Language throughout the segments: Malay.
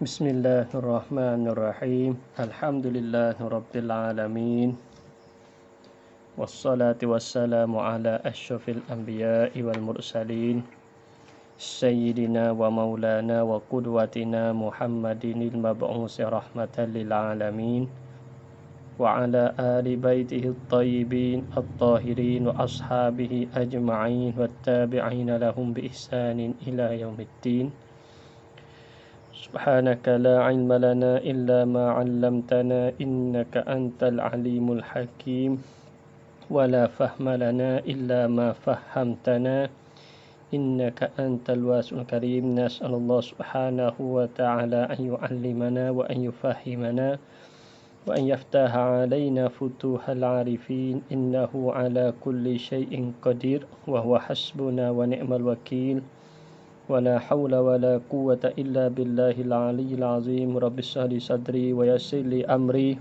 Bismillahirrahmanirrahim. Alhamdulillahirabbil alamin. Wassalatu wassalamu ala asyrafil anbiya'i wal mursalin. Sayyidina wa maulana wa qudwatina Muhammadinil mab'usi rahmatan lil alamin. Wa ala ali baitihi at-tayyibin at-tahirin wa ashabihi ajma'in wat tabi'ina lahum bi ihsanin ila yaumiddin. Subhanaka la ilma lana illa ma 'allamtana innaka antal alimul hakim wa la fahma lana illa ma fahhamtana innaka antal wasi'ul karim. Nas'alullah subhanahu wa ta'ala an yu'allimana wa an yufahhimana wa an yaftaha 'alaina futuhal 'arifin innahu 'ala kulli syai'in qadir wa huwa hasbuna wa ni'mal wakil. ولا حول ولا قوة إلا بالله العلي العظيم. رب اشرح لي صدري ويسر لي أمري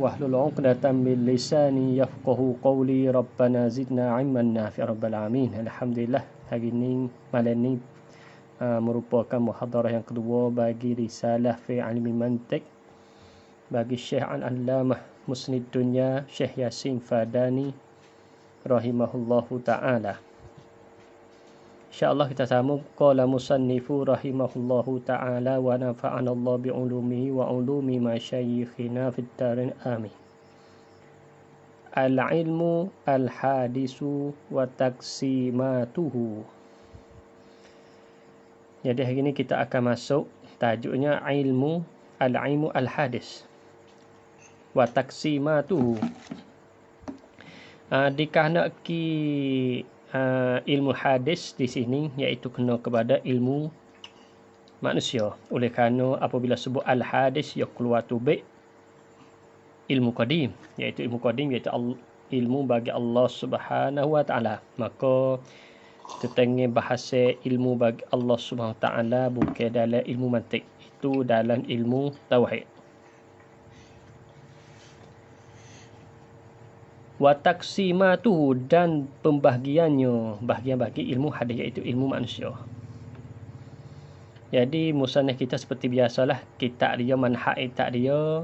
واحلل عقدة من لساني يفقهوا قولي. ربنا زدنا علما نافعا رب العالمين. Alhamdulillah, hari ini malam ini merupakan muhadarah yang kedua bagi risalah fi ilmi mantiq bagi Syekh Al-Allamah Musnid Dunya Syekh Yasin Fadani rahimahullahu ta'ala. InsyaAllah kita sambung. Qala musannifu rahimahullahu ta'ala wa nafa'ana Allah bi'ulumihi wa ulumi masyayikhina fid darin amin. Al-ilmu al-hadisu wa taqsimatuhu. Jadi hari ini kita akan masuk tajuknya ilmu al-ilmu al-hadis wa taqsimatuhu. Dikahenaki ilmu hadis di sini iaitu kena kepada ilmu manusia. Oleh kerana apabila sebut al-hadis ia keluar tubik ilmu qadim, iaitu ilmu bagi Allah Subhanahu wa taala. Maka tetengah bahasa ilmu bagi Allah Subhanahu wa taala bukan dalam ilmu mantik, itu dalam ilmu tauhid. Wa taqsimatuhu, dan pembahagiannya, bahagian bagi ilmu hadis iaitu ilmu manusia. Jadi musannaf kita seperti biasalah, kitab dia manhaj kitab dia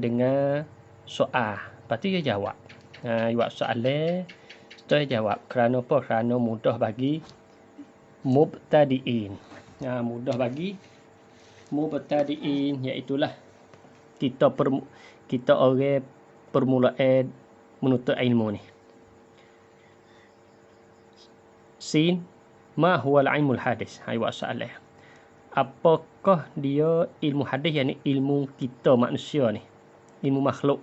dengan soal, lepas tu dia jawab. Jawab soalan, setelah jawab. Kerana apa? Kerana mudah bagi mubtadi'in. Mudah bagi mubtadi'in, iaitulah kita orang permulaan menuntut ilmu ni. Sin, ma huwa al-ilmul hadis? Jawab soalan. Apakah dia ilmu hadis, yakni ilmu kita manusia ni, ilmu makhluk,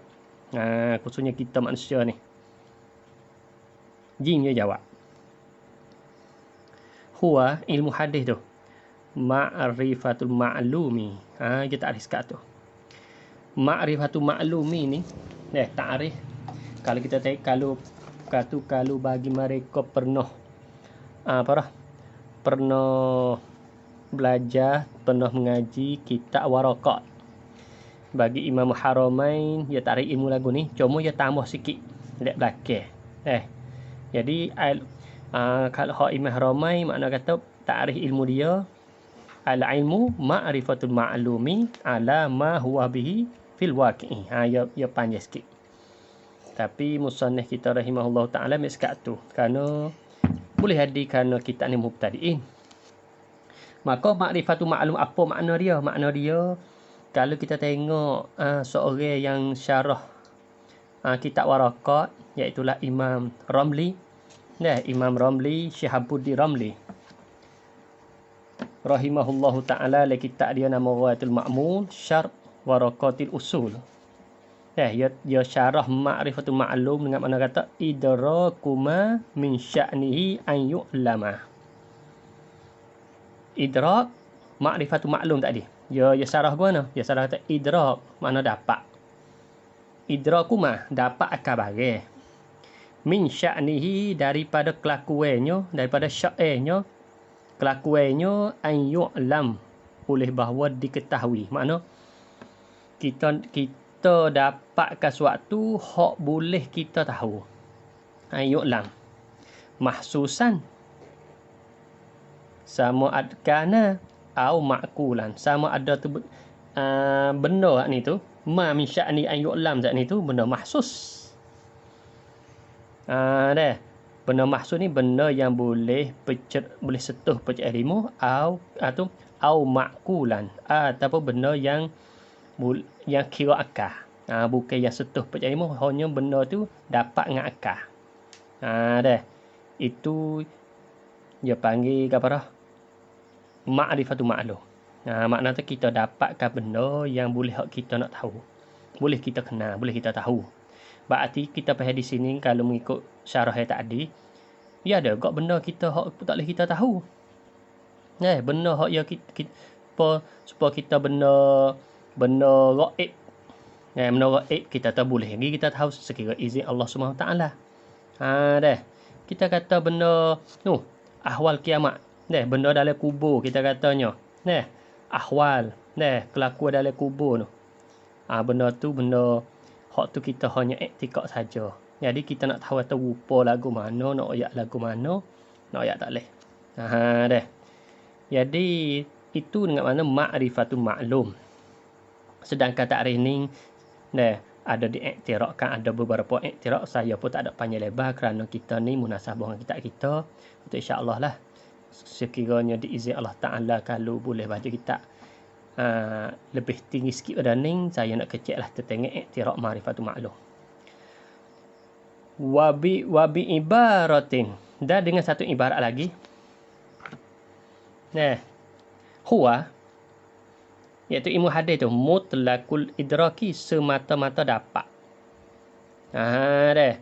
khususnya kita manusia ni. Jin dia jawab. Huwa, ilmu hadis tu, ma'rifatul ma'lumi. Kita arif kat tu. Ma'rifatul ma'lumi ni, ta'rif. Kalau kita tengok, kalau bagi mereka pernah pernah belajar, pernah mengaji kitab Waraqat bagi Imam Haramain, dia tarik ilmu lagu ni, cuma dia tambah sikit dekat belakang. Jadi kalau hak Imam Haramain, makna kata takrif ilmu dia al-ilmu ma'rifatul ma'lumi ala ma huwa bihi fil waqi'i. Ya panjang sikit. Tapi musannaf kita rahimahullah ta'ala miskat tu, kerana boleh jadi kerana kita ni mubtadi'in. Maka ma'rifatul ma'lum, apa makna dia? Makna dia, kalau kita tengok seorang yang syarah kitab Waraqat, iaitulah Imam Ramli. Imam Ramli, Syihabuddin Ramli rahimahullahu ta'ala, kitab dia nama Ghayatul Ma'mun Syarh Waraqatil Usul. Dia syarah ma'rifatul ma'lum dengan makna kata idrakuma min sya'nihi an yu'lama. Idrak, ma'rifatul ma'lum tadi. Dia syarah mana? Dia syarah kata idrak, makna dapat. Idrakuma, dapat akal barang. Min sya'nihi, daripada kelakuannya, daripada sya'ninya, kelakuannya an yu'lam, oleh bahawa diketahui. Makna kita dapatkan sesuatu hak boleh kita tahu. Yu'lam mahsusan sama adkana au ma'kulan. Sama ada tu benda ni tu ma min sya'ni an yu'lam zat ni tu benda mahsus. Dah. Benda mahsus ni benda yang boleh boleh sentuh pencet ilmu au ma'kulan ataupun benda yang kira akal. Bukan yang sentuh pencet ilmu, hanya benda tu dapat dengan akal. Dah. Itu dia panggil apa dah? Ma'rifatul ma'lum. Makna tu kita dapatkan benda yang boleh kita nak tahu. Boleh kita kenal, boleh kita tahu. Berarti kita faham di sini kalau mengikut syarah yang tadi, ya ada gak benda kita hak tak boleh kita tahu. Benda hak ya kita supaya kita benda gaib. Benda gaib kita tak boleh lagi kita tahu sekira izin Allah Subhanahu taala. Dah. Kita kata benda ahwal kiamat. Benda dalam kubur kita katanya. Ahwal, kelakuan dalam kubur tu. Benda tu benda hak tu kita hanya iktikad saja. Jadi kita nak tahu atau rupa lagu mana, nak ayat lagu mana, nak ayat tak leh. Dah. Jadi itu dengan mana ma'rifatul ma'lum. Sedangkan takrif ni ada diiktirakkan, ada beberapa iktirak, saya pun tak ada panjang lebar kerana kita ni munasabah dengan kita. Untuk insya-Allah lah sekiranya diizin Allah Taala kalau boleh baca kitab lebih tinggi sikit pada ni, saya nak kecek lah tertengok iktirak ma'rifatul ma'lum. Wabi ibaratin, dan dengan satu ibarat lagi. Huwa, iaitu ilmu hadis tu mutlaqul idraki, semata-mata dapat. Dah.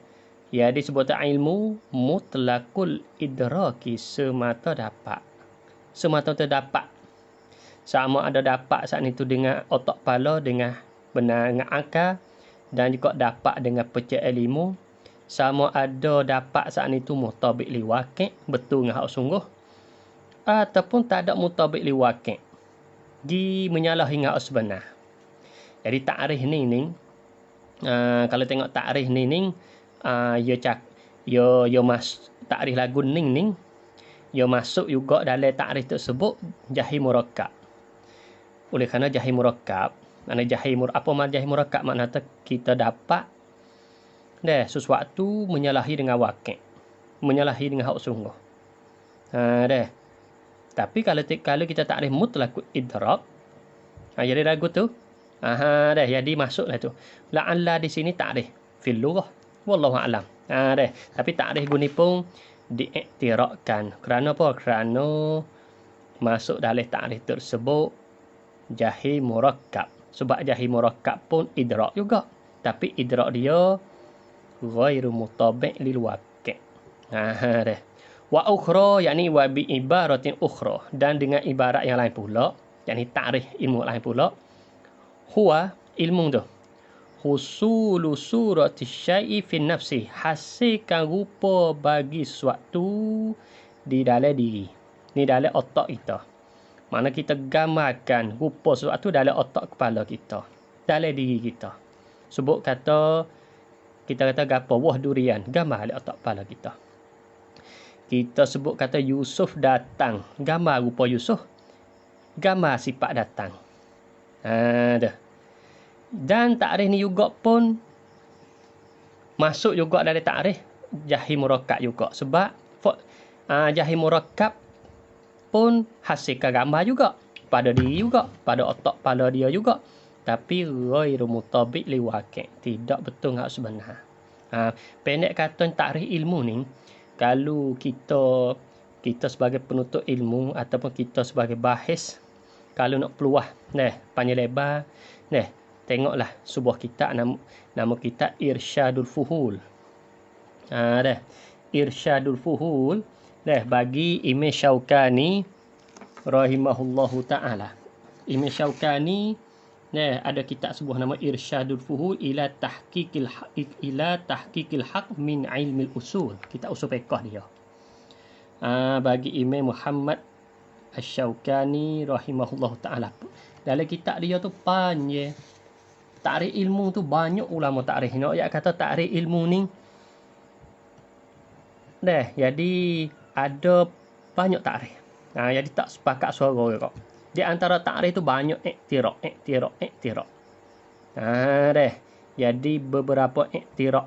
Ya, disebut ilmu mutlaqul idraki, semata dapat. Semata-mata dapat. Sama ada dapat saat itu dengan otak kepala, dengan benar dengan akal, dan juga dapat dengan pencet ilmu. Sama ada dapat saat itu mutabik li waqi', betul dengan hak sungguh, ataupun tak ada mutabik li waqi', di menyalahi dengan hak sebenar. Jadi takrif ni kalau tengok takrif ni takrif lagu ni ia masuk juga dalam takrif tersebut jahil murakkab. Oleh kerana jahil murakkab, apa makna jahil murakkab? Makna kita dapat sesuatu menyalahi dengan waqi', menyalahi dengan hak sungguh. Tapi kalau kita takrif mutlaqul idrak, jadi lagu tu jadi masuklah tu. La'alla di sini takrif fil lughah, wallahu a'lam. Tapi takrif guni pun diiktirakkan. Kerana apa? Kerana masuk dalam takrif tersebut jahil murakkab. Sebab jahil murakkab pun idrak juga, tapi idrak dia ghairu mutabi' lil waqi'. Wa ukhra, yakni wa bi ibaratin ukhra, dan dengan ibarat yang lain pula, yakni takrif ilmu lain pula. Huwa, ilmu tu husulu surati syai'i fi nafsi, hasilkan rupa bagi sesuatu di dalam diri, ni dalam otak kita. Mana kita gambarkan rupa sesuatu dalam otak kepala kita, dalam diri kita. Sebut kata, kita kata gapo, buah durian, gambar dalam otak kepala kita. Kita sebut kata Yusuf datang, gambar rupa Yusuf, gambar sifat datang. Dah. Dan takrif ni juga pun masuk juga dalam takrif jahil murakkab juga. Sebab jahil murakkab pun hasilkan gambar juga pada diri juga, pada otak kepala dia juga, tapi ghairu mutabi' li waqi', tidak betul hak sebenar. Pendek kata takrif ilmu ni, kalau kita sebagai penuntut ilmu ataupun kita sebagai bahis, kalau nak peluah panjang lebar, tengoklah sebuah kitab, nama kitab Irsyadul Fuhul. Irsyadul Fuhul bagi Imam Syaukani rahimahullahu taala. Imam Syaukani ada kitab sebuah nama Irsyadul Fuhul ila tahqiqil haq min ilmil usul. Kitab usul fiqh dia. Bagi Imam Muhammad Asy-Syaukani rahimahullahu taala. Dalam kitab dia tu panjang. Takrif ilmu tu banyak ulama takrif. Nak kata takrif ilmu ni jadi ada banyak takrif. Jadi tak sepakat suara kok. Di antara ta'rif itu banyak iktiraq. Deh. Jadi beberapa iktiraq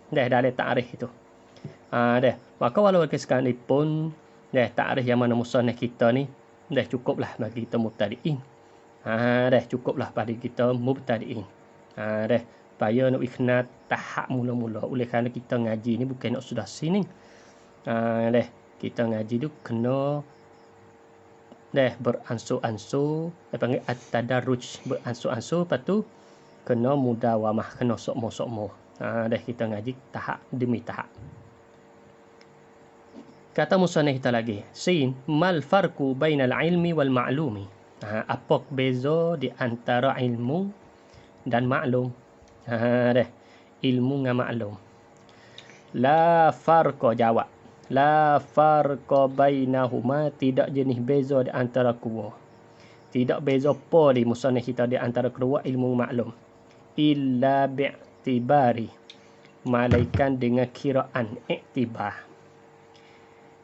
dalam ta'rif itu. Deh. Maka walau sekalipun ta'rif yang mana musannaf kita ni cukuplah bagi kita mubtadi'in. Deh cukuplah bagi kita mubtadi'in. Deh supaya nak ikhna tahap mula-mula. Oleh kerana kita ngaji ni bukan nak sudah sini. Deh kita ngaji tu kena beransur-ansur, panggil at-tadarruj, beransur-ansur, lepas tu kena mudawamah, kena sokmo-sokmo. Deh kita ngaji tahap demi tahap. Kata musannaf kita lagi, sin mal farqu bainal ilmi wal ma'lumi. Apa beza di antara ilmu dan maklum? Deh ilmu dengan maklum. La farqa, jawab. La farqa bainahuma, tidak jenis beza di antara kedua. Tidak beza apa di musannaf kita di antara kedua ilmu maklum. Illa bi'tibari, malaikan dengan kiraan iktibar.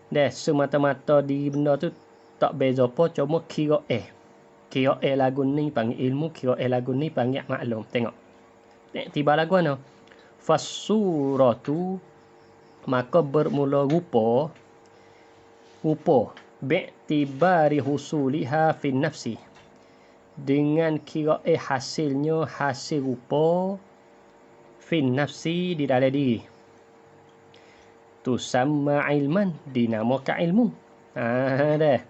Dah semata-mata di benda tu tak beza apa, cuma kira'ah lagu ni panggil ilmu, kira'ah lagu ni panggil maklum. Tengok iktibar lagu mana? Fasuratu, maka bermula rupa bi'tibari husuliha fin nafsi, dengan kira'ah hasilnya hasil rupa fin nafsi di dalam diri. Tusamma ilman, dinamakan ilmu. Dah.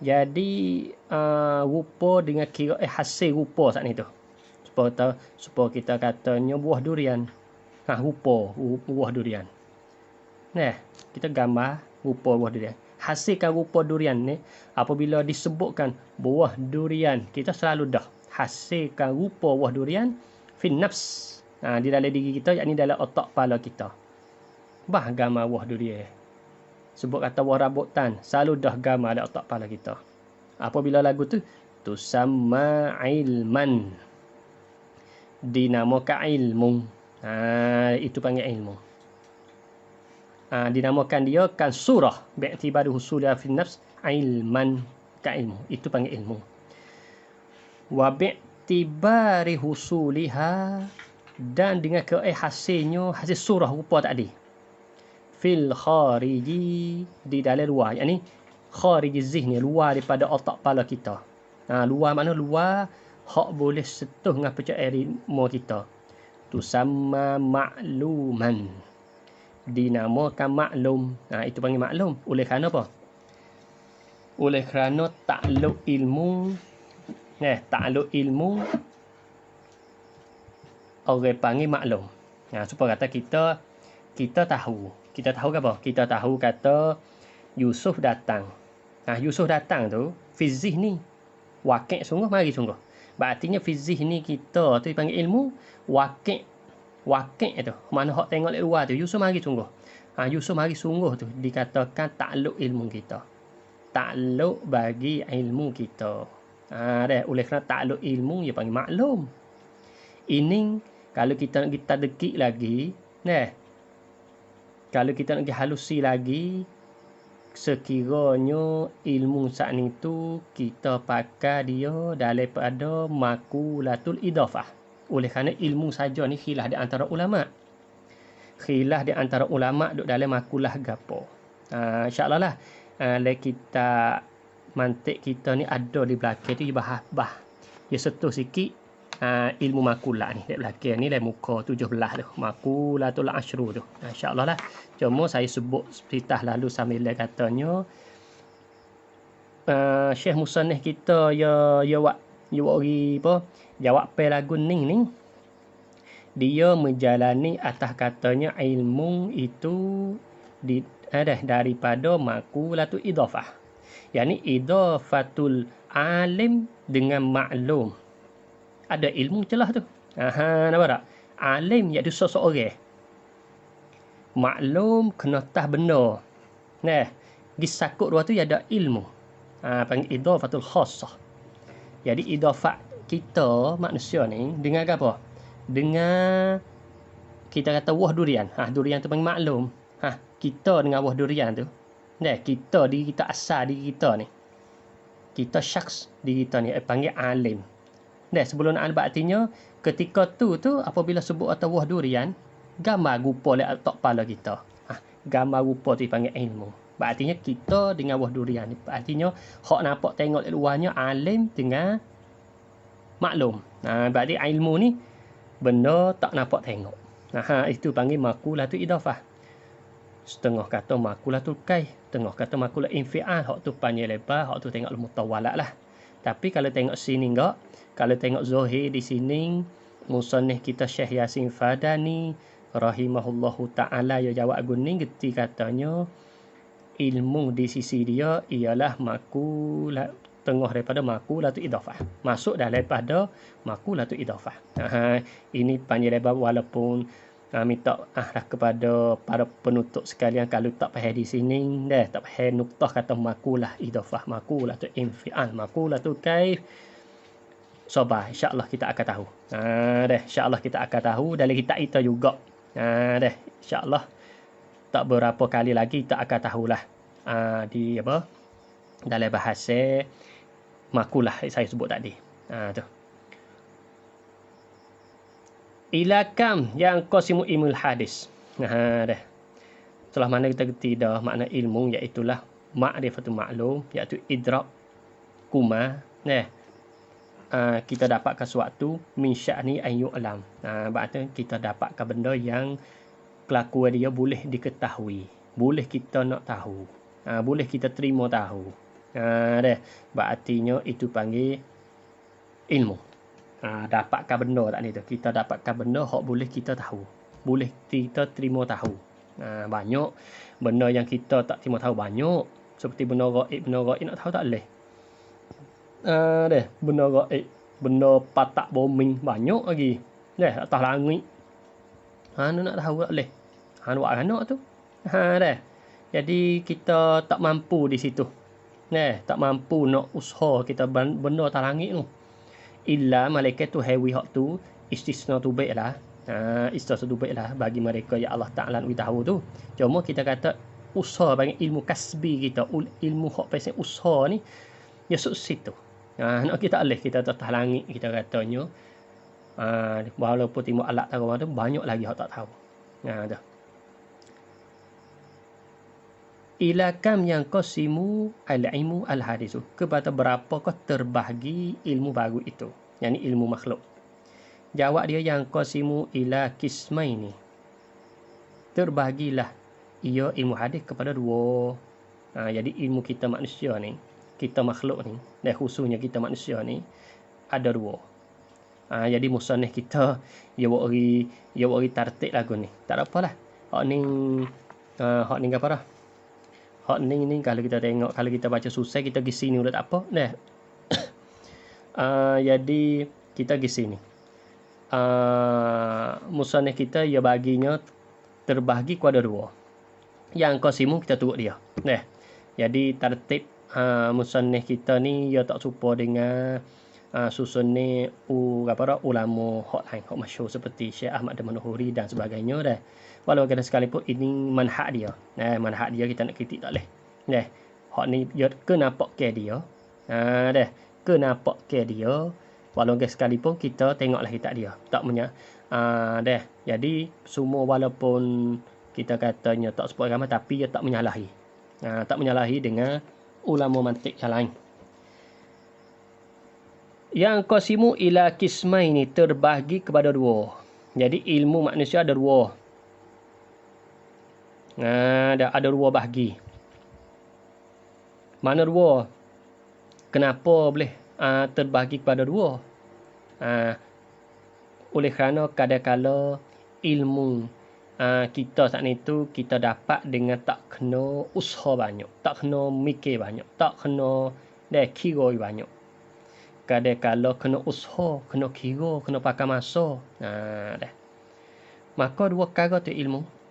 Jadi rupa dengan kira'ah hasil rupa saat ni tu. Supaya kita katanya buah durian. Rupa buah durian. Nah, kita gambar rupa buah durian. Hasilkan rupa durian ni apabila disebutkan buah durian, kita selalu dah hasilkan rupa buah durian fin nafs. Di dalam diri kita, yakni dalam otak kepala kita. Gambar buah durian. Sebut kata buah rambutan, selalu dah gambar dalam otak kepala kita. Apabila lagu tu tusamma ilman, dinamakan ilmu. Itu panggil ilmu. Dinamakan dia kan surah bi'tibari husuliha fi nafs ilman, ka ilmu. Itu panggil ilmu. Wa bi'tibari husuliha, dan dengan hasilnya hasil surah rupa tadi. Fil khariji, di dalam luar, yakni khariji zihni, luar daripada otak kepala kita. Luar mana? Luar hak boleh sentuh dengan percaya ilmu kita. Tusamma ma'luman, dinamakan maklum. Itu panggil maklum. Oleh kerana apa? Oleh kerana takluk ilmu, takluk ilmu orang panggil maklum. Supaya kata kita tahu apa? Kita tahu kata Yusuf datang. Yusuf datang tu fizih ni wakil sungguh, mari sungguh. Berartinya fizih ni kita tu dipanggil ilmu, wakil tu mana hak tengok dari luar tu Yusuf mari sungguh. Yusuf mari sungguh tu dikatakan takluk ilmu kita, takluk bagi ilmu kita. Oleh kerana takluk ilmu dia panggil maklum. Ini kalau kita nak kita dekik lagi, kalau kita nak halusi lagi, sekiranya ilmu saat ni tu kita pakai dia daripada makulatul idafah. Oleh kerana ilmu saja ni khilaf di antara ulama. Khilaf di antara ulama duk dalam makulah gapo. InsyaAllah lah kita mantik kita ni ada di belakang tu dia bahas. Dia sentuh sikit ilmu makulah ni. Di belakang ni dalam muka 17 tu. Makulatul asyru tu. InsyaAllah lah. Cuma saya sebut cerita lalu sambil katanya Syekh musannaf kita jawab lagu ni dia menjalani atas katanya ilmu itu daripada makulatul idafah, yakni idafatul alim dengan maklum. Ada ilmu celah tu. Nampak tak? Alim iaitu seseorang, maklum kena tahu benda. Gisakut dua tu ada ilmu. Panggil idafatul khassah. Jadi idafat kita manusia ni dengan apa? Dengan kita kata buah durian. Durian tu panggil maklum. Kita dengan buah durian tu. Kita diri kita asal diri kita ni. kita syakhs diri kita ni panggil alim. Dah sebelum alim artinya ketika tu apabila sebut atau buah durian, gambar rupa le atas kepala kita. Gambar rupa tu dipanggil ilmu. Artinya kita dengan buah durian ni. Artinya hak nampak tengok luarnya alim dengan maklum. Berarti ilmu ni benda tak nampak tengok. Itu panggil makulatul idafah. Setengah kata makulatul kaif, setengah kata makulah infial. Hak tu panjang lebar, hak tu tengok mutawalat lah. Tapi kalau tengok sini enggak, kalau tengok zahir di sini, musannif kita Syekh Yasin Fadani rahimahullahu ta'ala ya jawab guning geti katanya ilmu di sisi dia ialah makulah tengah daripada makulatul idafah. Masuk dah daripada makulatul idafah. Ini panjang lebar walaupun minta kepada para penutup sekalian kalau tak faham di sini dah tak faham nuktah kata makulah idafah, makulah tu infial, makulah tu kaif, sabar insya-Allah kita akan tahu. Insya-Allah kita akan tahu dari kitab kita juga. Insya-Allah tak berapa kali lagi kita akan tahulah di apa dalam bahasa makulah saya sebut tadi. Tu ila kam yang qasimu ilmul hadis. Setelah mana kita gerti dah makna ilmu iaitulah ma'rifatul maklum, iaitu idrak kuma. Kita dapatkan sesuatu min sya'ni an yu'lam. Berarti kita dapatkan benda yang kelakuan dia boleh diketahui, boleh kita nak tahu, boleh kita terima tahu. Berartinya itu panggil ilmu. Dapatkan benda tak ni tu. Kita dapatkan benda hak boleh kita tahu, boleh kita terima tahu. Banyak benda yang kita tak terima tahu banyak. Seperti benda gaib nak tahu tak boleh. Benda gaib, benda patak bombing banyak lagi. Atas langit. Nak tahu tak boleh. Buat anak tu. Jadi kita tak mampu di situ. Tak mampu nak usaha kita benda atas langit tu. Illa malaikat tu hewi hak tu istisna tu baiklah. Istisna tu baiklah bagi mereka ya Allah Taala tahu tu. Cuma kita kata usaha bagi ilmu kasbi kita, ilmu hak pasal usaha ni ya situ. Nak kita alih kita atas langit kita katanya. Walaupun timur alat tahu tu banyak lagi hak tak tahu. Tu. Ila kam yang qasimu al-ilmu al-hadisu. Kepada berapakah terbahagi ilmu baru itu, yakni ilmu makhluk. Jawab dia yang qasimu ila kismaini. Terbahagilah ia ilmu hadis kepada dua. Jadi ilmu kita manusia ni, kita makhluk ni, dan khususnya kita manusia ni ada dua. Jadi musannif kita dia buat tartib lagu ni. Tak ada apalah. Hak ni apa dah? Hak ni kalau kita tengok, kalau kita baca susah kita pergi sini udah tak apa dah. Jadi kita pergi sini. Musannif kita ia baginya terbahagi kepada dua. Yang qasimu kita turut dia. Jadi tertib musannif kita ni ia tak serupa dengan susun ni ulama hak lain, hak masyhur seperti Syekh Ahmad Al-Manuhuri dan sebagainya dah. Walau kadang sekalipun ini manhaj dia. Manhaj dia kita nak kritik tak boleh. Hak ni dia ke nampak ke dia. Ke nampak ke dia. Walau kadang sekalipun kita tengoklah kitab dia. Tak punya. Jadi semua walaupun kita katanya tak sesuai agama tapi dia tak menyalahi. Tak menyalahi dengan ulama mantik yang lain. Yang qasimu ila kismaini terbahagi kepada dua. Jadi ilmu manusia ada dua. Ada dua bahagi. Mana dua? Kenapa boleh terbahagi kepada dua? Oleh kerana kadang-kala ilmu kita saat itu kita dapat dengan tak kena usaha banyak, tak kena mikir banyak, tak kena kira banyak. Kadang-kala kena usaha, kena kira, kena pakai masa. Maka dua perkara tu ilmu.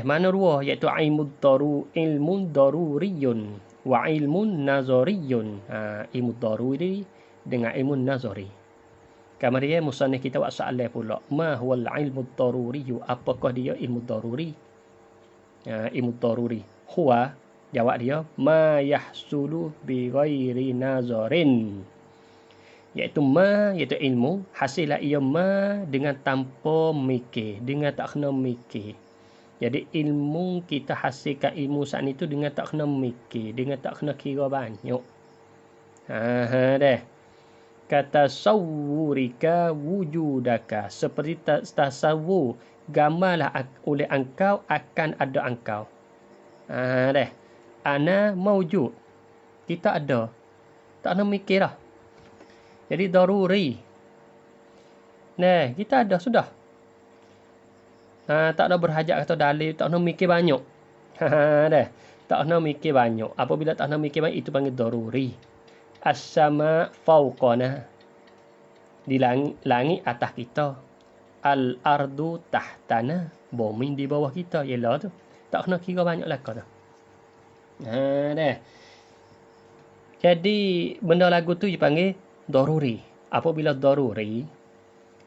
Mana dua? Iaitu ilmun daruriyun wa ilmun nazariyun. Ilmu daruri dengan ilmu nazari. Kemudian musannif kita buat soalan pula. Ma huwal ilmu daruri? Apakah dia ilmu daruri? Ilmu daruri. Huwa Jawab dia, ma yahsulu bi ghairi nazarin. Iaitu ma, iaitu ilmu, hasillah ia ma dengan tanpa mikir, dengan tak kena mikir. Jadi ilmu kita hasilkan ilmu saat itu dengan tak kena mikir, dengan tak kena kira banyak. Dah. Kata sawurika wujudaka, seperti tasawur gambarlah oleh engkau akan ada engkau. Dah. Ana maujud, kita ada, tak kena mikir lah. Jadi daruri. Nah, kita ada sudah. Tak ada berhajat kata dalil, tak kena mikir banyak. Dah. Tak kena mikir banyak. Apabila tak kena mikir banyak, itu panggil daruri. As-sama fawqana. Di langit atas kita. Al-ardu tahtana. Bumi di bawah kita. Yalah tu. Tak kena kira banyak lah kata. Dah. Jadi benda lagu tu dipanggil daruri. Apabila daruri,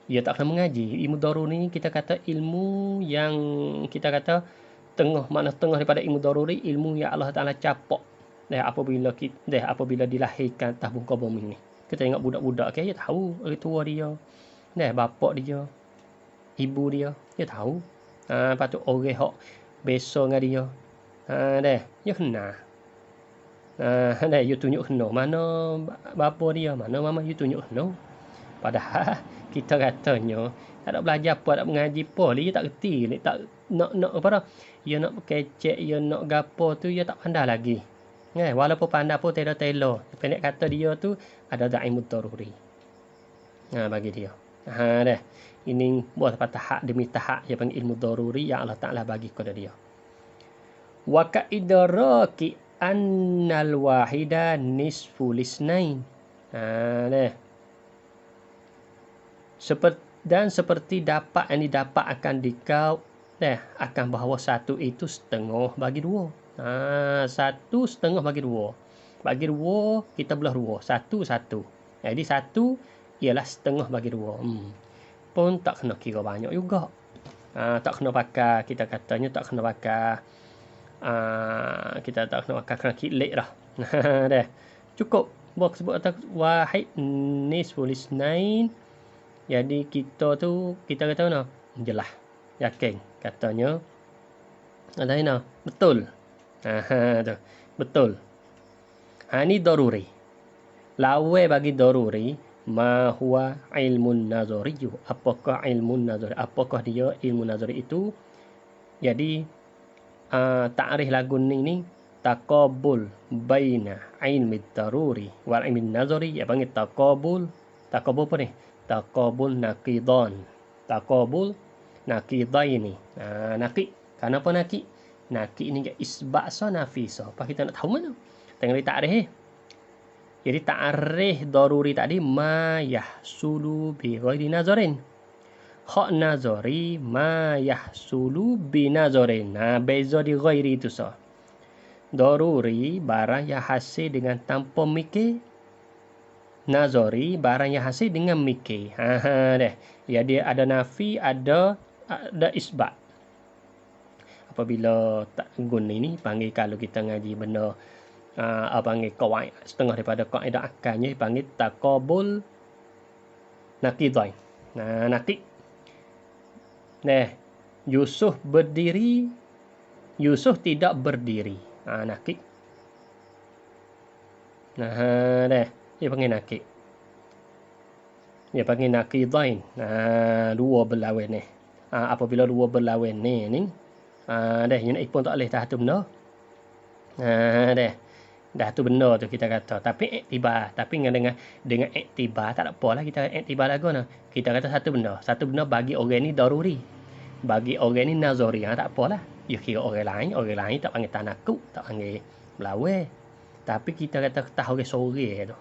dia tak kena mengaji. Ilmu daruri ni kita kata ilmu yang kita kata tengah, makna tengah daripada ilmu daruri, ilmu yang Allah Ta'ala capak. Apabila dilahirkan atas muka bumi ni. Kita tengok budak-budak ke, dia tahu orang tua dia. Bapak dia, ibu dia, dia tahu. Lepas tu orang hok besar dengan dia. Dia kenal. You tunjuk kenal. Mana bapa dia, mana mama, you tunjuk kenal. Padahal kita katanya tak ada belajar apa, tak mengaji apa, dia tak kerti, dia tak nak apa dah. Dia nak kecek, dia nak gapo tu dia tak pandai lagi. Walaupun pandai pun telo-telo. Pendek kata dia tu ada ilmu daruri. Bagi dia. Dah. Ini buat tahap demi tahap dia panggil ilmu daruri yang Allah Ta'ala bagi kepada dia. Wa ka'idraki annal wahida nisfu lisnain. Dah. Seperti dapat yang didapat akan dikau akan bahawa satu itu setengah bagi dua. Satu setengah bagi dua. Bagi dua kita belah dua. Satu. Jadi satu ialah setengah bagi dua. Pun tak kena kira banyak juga. Tak kena pakai, kita katanya tak kena pakai. Kita tak kena pakai kena kitlek dah. Dah. Cukup. Buat sebut atas wahid nisfu lisnain. Jadi kita tu, kita kata mana? Jelas. Yakin. Katanya. Ada mana? Betul. Tu. Betul. Ini daruri. Lawe bagi daruri. Ma huwa ilmun nazariyu. Apakah ilmun nazari? Apakah dia ilmu nazari itu? Jadi, ta'rif lagu ni taqabul baina ilmi daruri wal ilmi nazari. Ya panggil taqabul. Taqabul apa ni? Taqabul naqidan. Taqabul naqidaini. Naqid. Kenapa naqid? Naqid ni isbat sa nafisa. Apa kita nak tahu mana? Tengok dia takrih. Jadi takrih daruri tadi ma yahsulu bi ghairi nazarin. Hak nazari ma yahsulu bi nazarin. Beza di ghairi itu sah. Daruri barang yang hasil dengan tanpa mikir. Nazari barang yang hasil dengan mikir. Dah. Jadi ada nafi, ada isbat. Apabila tak guna ini panggil, kalau kita ngaji benda panggil qawaid setengah daripada kaedah akalnya panggil taqabul naqidain. Naqid. Yusuf berdiri, Yusuf tidak berdiri. Naqid. Dah. Dia panggil naqid. Dia panggil naqidain. Dua berlawan ni. Apabila dua berlawan ni dah, yang pun tak boleh dah tu benda. Dah tu benda tu kita kata. Tapi iktibar. Tapi dengan iktibar tak apa lah kita iktibar lagu nah. Kita kata satu benda bagi orang ni daruri. Bagi orang ni nazari. Tak apalah. Ya kira orang lain tak panggil tanakuk, tak panggil melawai. Tapi kita kata tahu orang sore tu.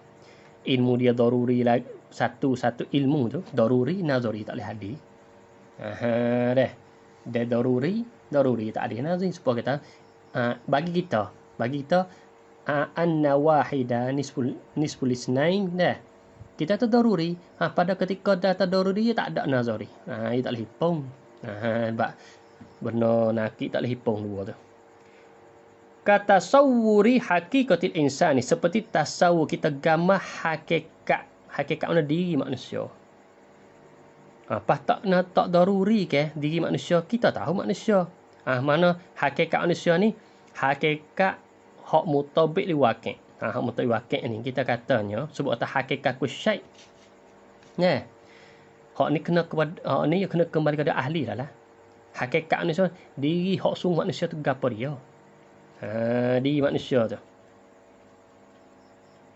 Ilmu dia daruri lah. Satu ilmu tu daruri, nazari tak boleh hadir. Dah. Dia daruri tak ada nazari. Supaya kita bagi kita anna wahida nisful isnain dah. Kita tu daruri. Pada ketika dah daruri tak ada nazari. Dia tak boleh hipung. Sebab benda nakik tak boleh hipung dua tu. Kata sawuri hakikatil insani, seperti tasawur kita gambar hakikat mana diri manusia. Apa tak daruri ke diri manusia, kita tahu manusia. Mana hakikat manusia ni, hakikat hak mutabik li waqi'. Hak mutabik waqi' ni kita katanya sebut atas hakikat kusyai. Nah, hak ni kena kembali kepada ahli lah. Hakikat manusia, diri hak sungguh manusia tu gapo dia. Diri manusia tu.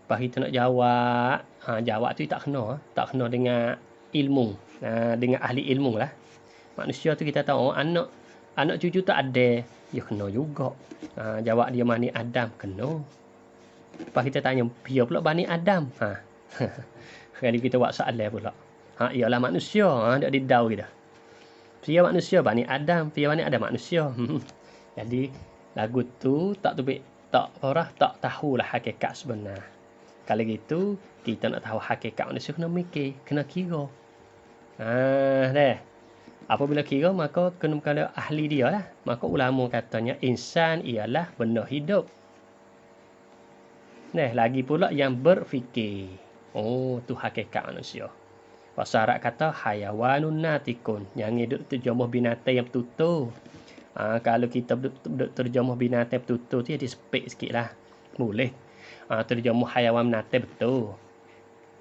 Lepas kita nak jawab, jawab tu tak kena dengan ilmu, dengan ahli ilmu lah. Manusia tu kita tahu anak cucu tak ada, ya kena juga. Jawab dia Bani Adam, kena. Lepas kita tanya, dia pula Bani Adam. Jadi kita buat soalan pula. Ialah manusia, tak didau kita. Dia manusia Bani Adam, dia Bani Adam manusia. Jadi lagu tu tak tahulah hakikat sebenar. Kalau gitu, kita nak tahu hakikat manusia kena mikir, kena kira. Apabila kira, maka kena kepada ahli dia lah. Maka ulama katanya, insan ialah benda hidup. Lagi pula yang berfikir. Tu hakikat manusia. Bahasa Arab kata, hayawanun natikun. Yang hidup terjemah binatang yang betul-betul. Kalau kita terjemah binatang betul-betul tu, jadi sepik sikit lah. Boleh. Terjemah hayawan binatang betul.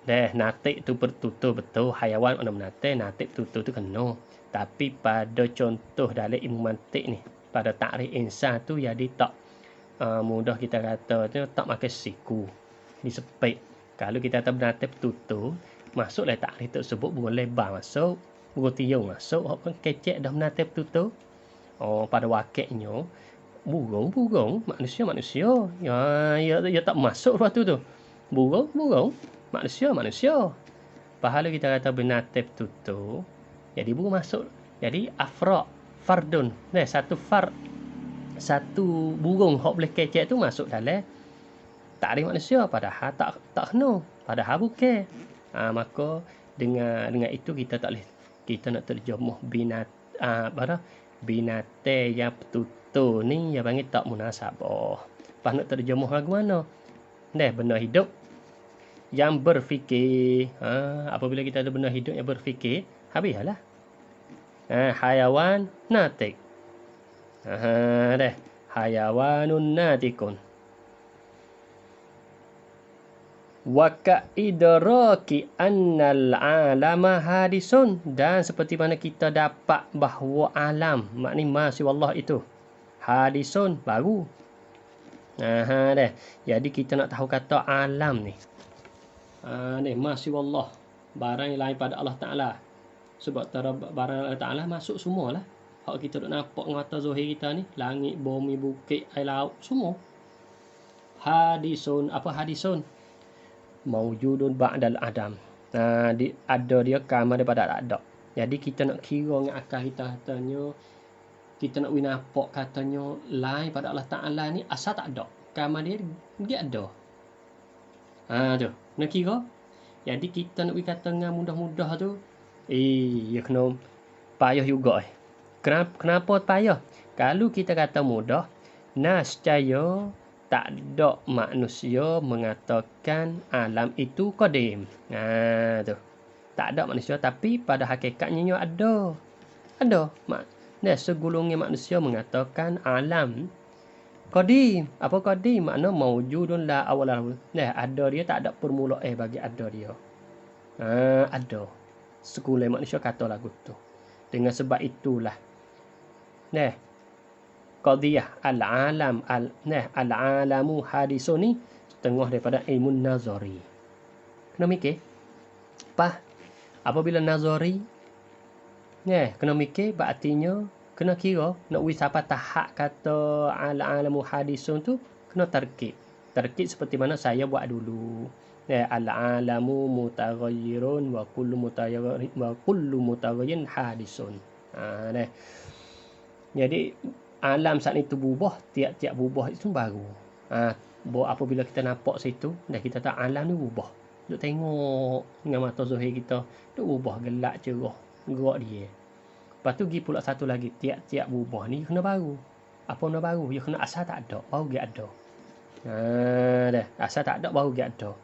Natik tu betul-betul. Hayawan mana binatang, natik betul-betul tu kena. Tapi pada contoh dalam ilmu mantik ni, pada takrif insan tu, jadi tak mudah kita kata tu, tak makan siku. Disepik. Kalau kita kata binatang betul-betul, masuklah takrif tersebut, burung lebar masuk, burung tiung masuk, apa kecek dah binatang betul-betul. Pada wakilnya, burung, manusia. Ya tak masuk waktu tu. Burung, manusia. Pahala kita kata binatang betul-betul, jadi burung masuk. Jadi fardun. Satu burung hok boleh kecek tu masuk dalam takrif manusia, padahal tak kena. Padahal bukan. Maka dengan itu kita tak boleh, kita nak terjemah binatang yang betul-betul ni yang panggil tak munasabah. Lepas nak terjemah lagu mana? Benda hidup yang berfikir. Apabila kita ada benda hidup yang berfikir, habislah. Hayawan natik. Hayawanun natikun. Wa ka'idraki annal alama hadisun, dan seperti mana kita dapat bahawa alam, maknanya masya Allah itu hadisun, baru. Jadi kita nak tahu kata alam ni, masya Allah, barang yang lain pada Allah Ta'ala. Sebab barang Allah Ta'ala masuk semualah. Hak kita nak nampak dengan mata zahir kita ni, langit, bumi, bukit, air laut, semua hadisun. Apa hadisun? Mawjudun ba'dal adam. Ada dia kamar daripada tak ada. Jadi kita nak kira dengan akal kita, katanya kita nak nampak katanya lain pada Allah Ta'ala ni asal tak ada, kamar dia ada. Tu nak kira. Jadi kita nak kata dengan mudah-mudah tu, ya kena payah juga. Kenapa payah? Kalau kita kata mudah, nascaya tak ada manusia mengatakan alam itu qadim. Tu. Tak ada manusia, tapi pada hakikatnya ada. Segulungnya manusia mengatakan alam qadim. Apa qadim? Makna maujudun la awal. Ada dia, tak ada permulaan bagi ada dia. Ada. Segulung manusia kata lagu tu. Dengan sebab itulah. Qadiyah al-alamu hadisun ni setengah daripada ilmu nazari. Kena mikir. Apabila nazari, kena mikir, berartinya kena kira, nak wisapa tahap kata al-alamu hadisun tu, kena tarkib. Tarkib seperti mana saya buat dulu. Al-alamu mutaghayyirun wa kullu mutaghayyirin hadisun. Jadi alam saat itu berubah, tiap-tiap berubah itu baru. Apabila kita nampak situ, dah kita tahu alam ni berubah. Duk tengok dengan mata zahir kita, duk berubah, gelap cerah, gerak dia. Lepas tu pergi pula satu lagi, tiap-tiap berubah ni kena baru. Apa benda baru? Dia kena asal tak ada, baru dia ada. Dah. Asal tak ada, baru dia ada.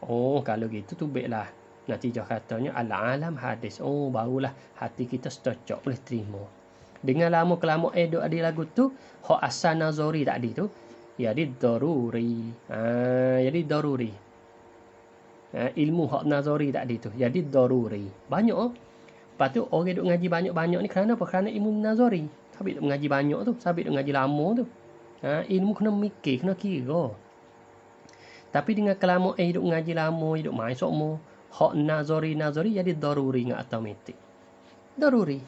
Oh, kalau gitu tu baiklah. Natijah katanya al-alam hadis. Oh, barulah hati kita cocok boleh terima. Dengan lama kelamaan duk ada lagu tu, hak asal nazari tadi tu, jadi daruri. Jadi daruri. Ilmu hak nazari tadi tu, jadi daruri. Banyak oh. Lepas tu orang duk ngaji banyak-banyak ni kerana apa? Kerana ilmu nazari. Sabit duk ngaji banyak tu, sabit duk ngaji lama tu. Ilmu kena mikir, kena kira. Tapi dengan kelamaan duk ngaji lama, duk main sokmo, hak nazari jadi daruri dengan automatik. Daruri.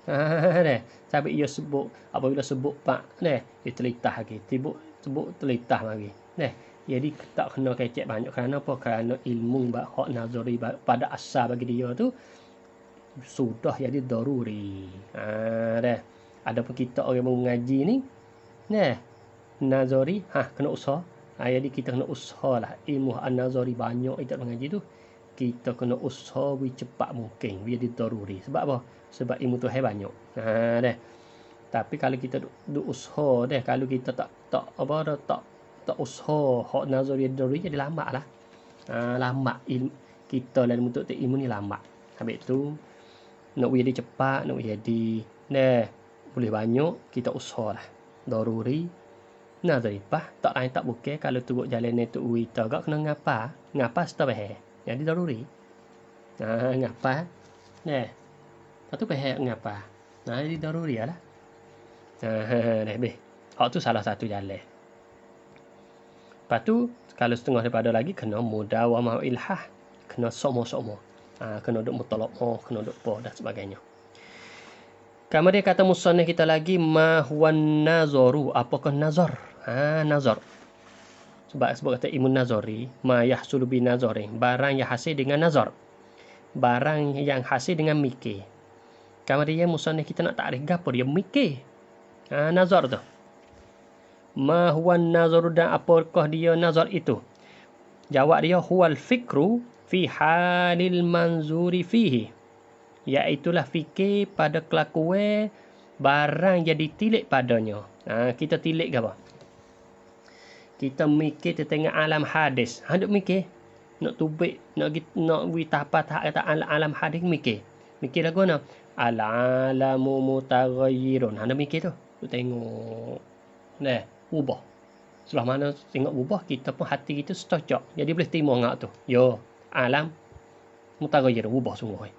Deh. Sabit ia sebut apabila sebut pak deh, dia telitah lagi. Sebut telitah lagi. Deh. Jadi tak kena kecek banyak kerana apa? Kerana ilmu hak nazari pada asal bagi dia tu sudah jadi daruri. Deh. Adapun kita orang yang mengaji ni, deh, nazari kena usaha. Jadi kita kena usahalah ilmu an-nazari banyak kita mengaji tu. Kita kena usaha cepat mungkin jadi daruri. Sebab apa? Sebab ilmu tu banyak. Deh. Tapi kalau kita duk usaha deh, kalau kita tak usaha hak nazari daruri jadi lambatlah. Lambat ilmu kita dalam untuk ilmu ni lambat. Habis tu nak jadi cepat, nak jadi deh boleh banyak kita usahalah. Daruri nazari tak lain tak bukan kalau turut jalan ni tu kita gak kena ngapa stop jadi daruri. Ngapa deh. Lepas tu ngapa. Jadi daruri lah. Deh. Hak tu salah satu jalan. Lepas tu kalau setengah daripada lagi kena mudawamah ilhah, kena somo-somo. Kena duk mutalaqqah, kena duk apa dan sebagainya. Kemudian kata musannif kita lagi ma huwan nazaru, apakah nazar? Nazar. Sebab kata ilmu nazari, ma yahsulu bi nazari, barang yang hasil dengan nazar. Barang yang hasil dengan mikir. Kemudian musannif kita nak takrif gapo dia mikir. Nazar tu. Ma huwan nazaru, dan apakah dia nazar itu? Jawab dia huwal fikru fi halil manzuri fihi. Iaitulah fikir pada kelakuan barang yang ditilik padanya. Kita tilik ke apa? Kita mikir tentang alam hadis. Duk mikir. Nak tubik, nak witapat kata alam hadis mikir. Mikir lagu mana? Al-alamu mutaghayyirun. Anda mikir tu. Duk tengok. Ubah. Setelah mana tengok ubah, kita pun hati kita cocok. Jadi boleh terima ngak tu. Yo, alam mutaghayyirun, ubah semua.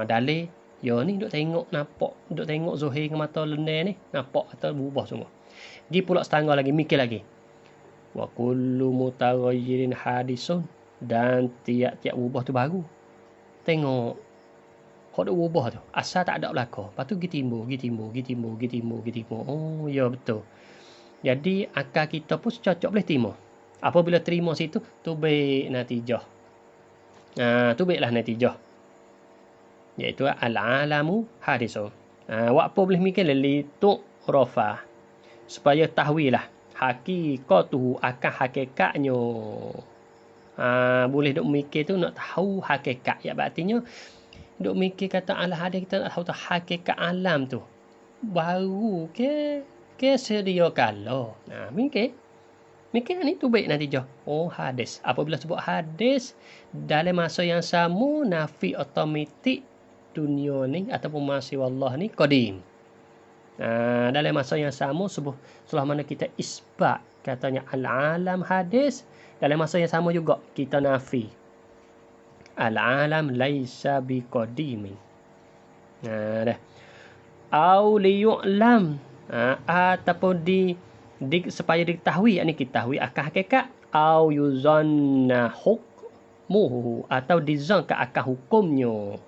Dalil ni duk tengok nampak, duk tengok zuhir dengan mata lendar ni, nampak atau berubah semua. Gi pula setengah lagi mikir lagi. Wa kullu mutaghayyirin hadisun, dan tiap-tiap ubah tu baru. Tengok hak duk ubah tu, asal tak ada belaka. Lepas tu gi timbul. Oh, ya betul. Jadi akal kita pun cocok boleh terima. Apabila terima situ, tu baik natijah. Tu baiklah natijah. Iaitu al-alamu hadisun. Apa boleh mikir li tu rofa, supaya tahwilah hakikatuhu, akan hakikatnya. Boleh duk mikir tu nak tahu hakikat. Ya berartinya duk mikir kata ala hadis, kita nak tahu hakikat alam tu. Baru ke sedia kalau. Mikir ni tu baik natijah. Oh, hadis. Apabila sebut hadis dalam masa yang sama, nafi otomatik dunia ni ataupun masih Allah ni qadim. Dalam masa yang sama setelah mana kita isbat katanya al-alam hadis, dalam masa yang sama juga kita nafi al-alam laisa biqadimin. Dah. Au liyu'lam, ataupun supaya diketahui, ini kita tahu akan hakikat, au yuzanna hukmuhu, atau dizan ke akan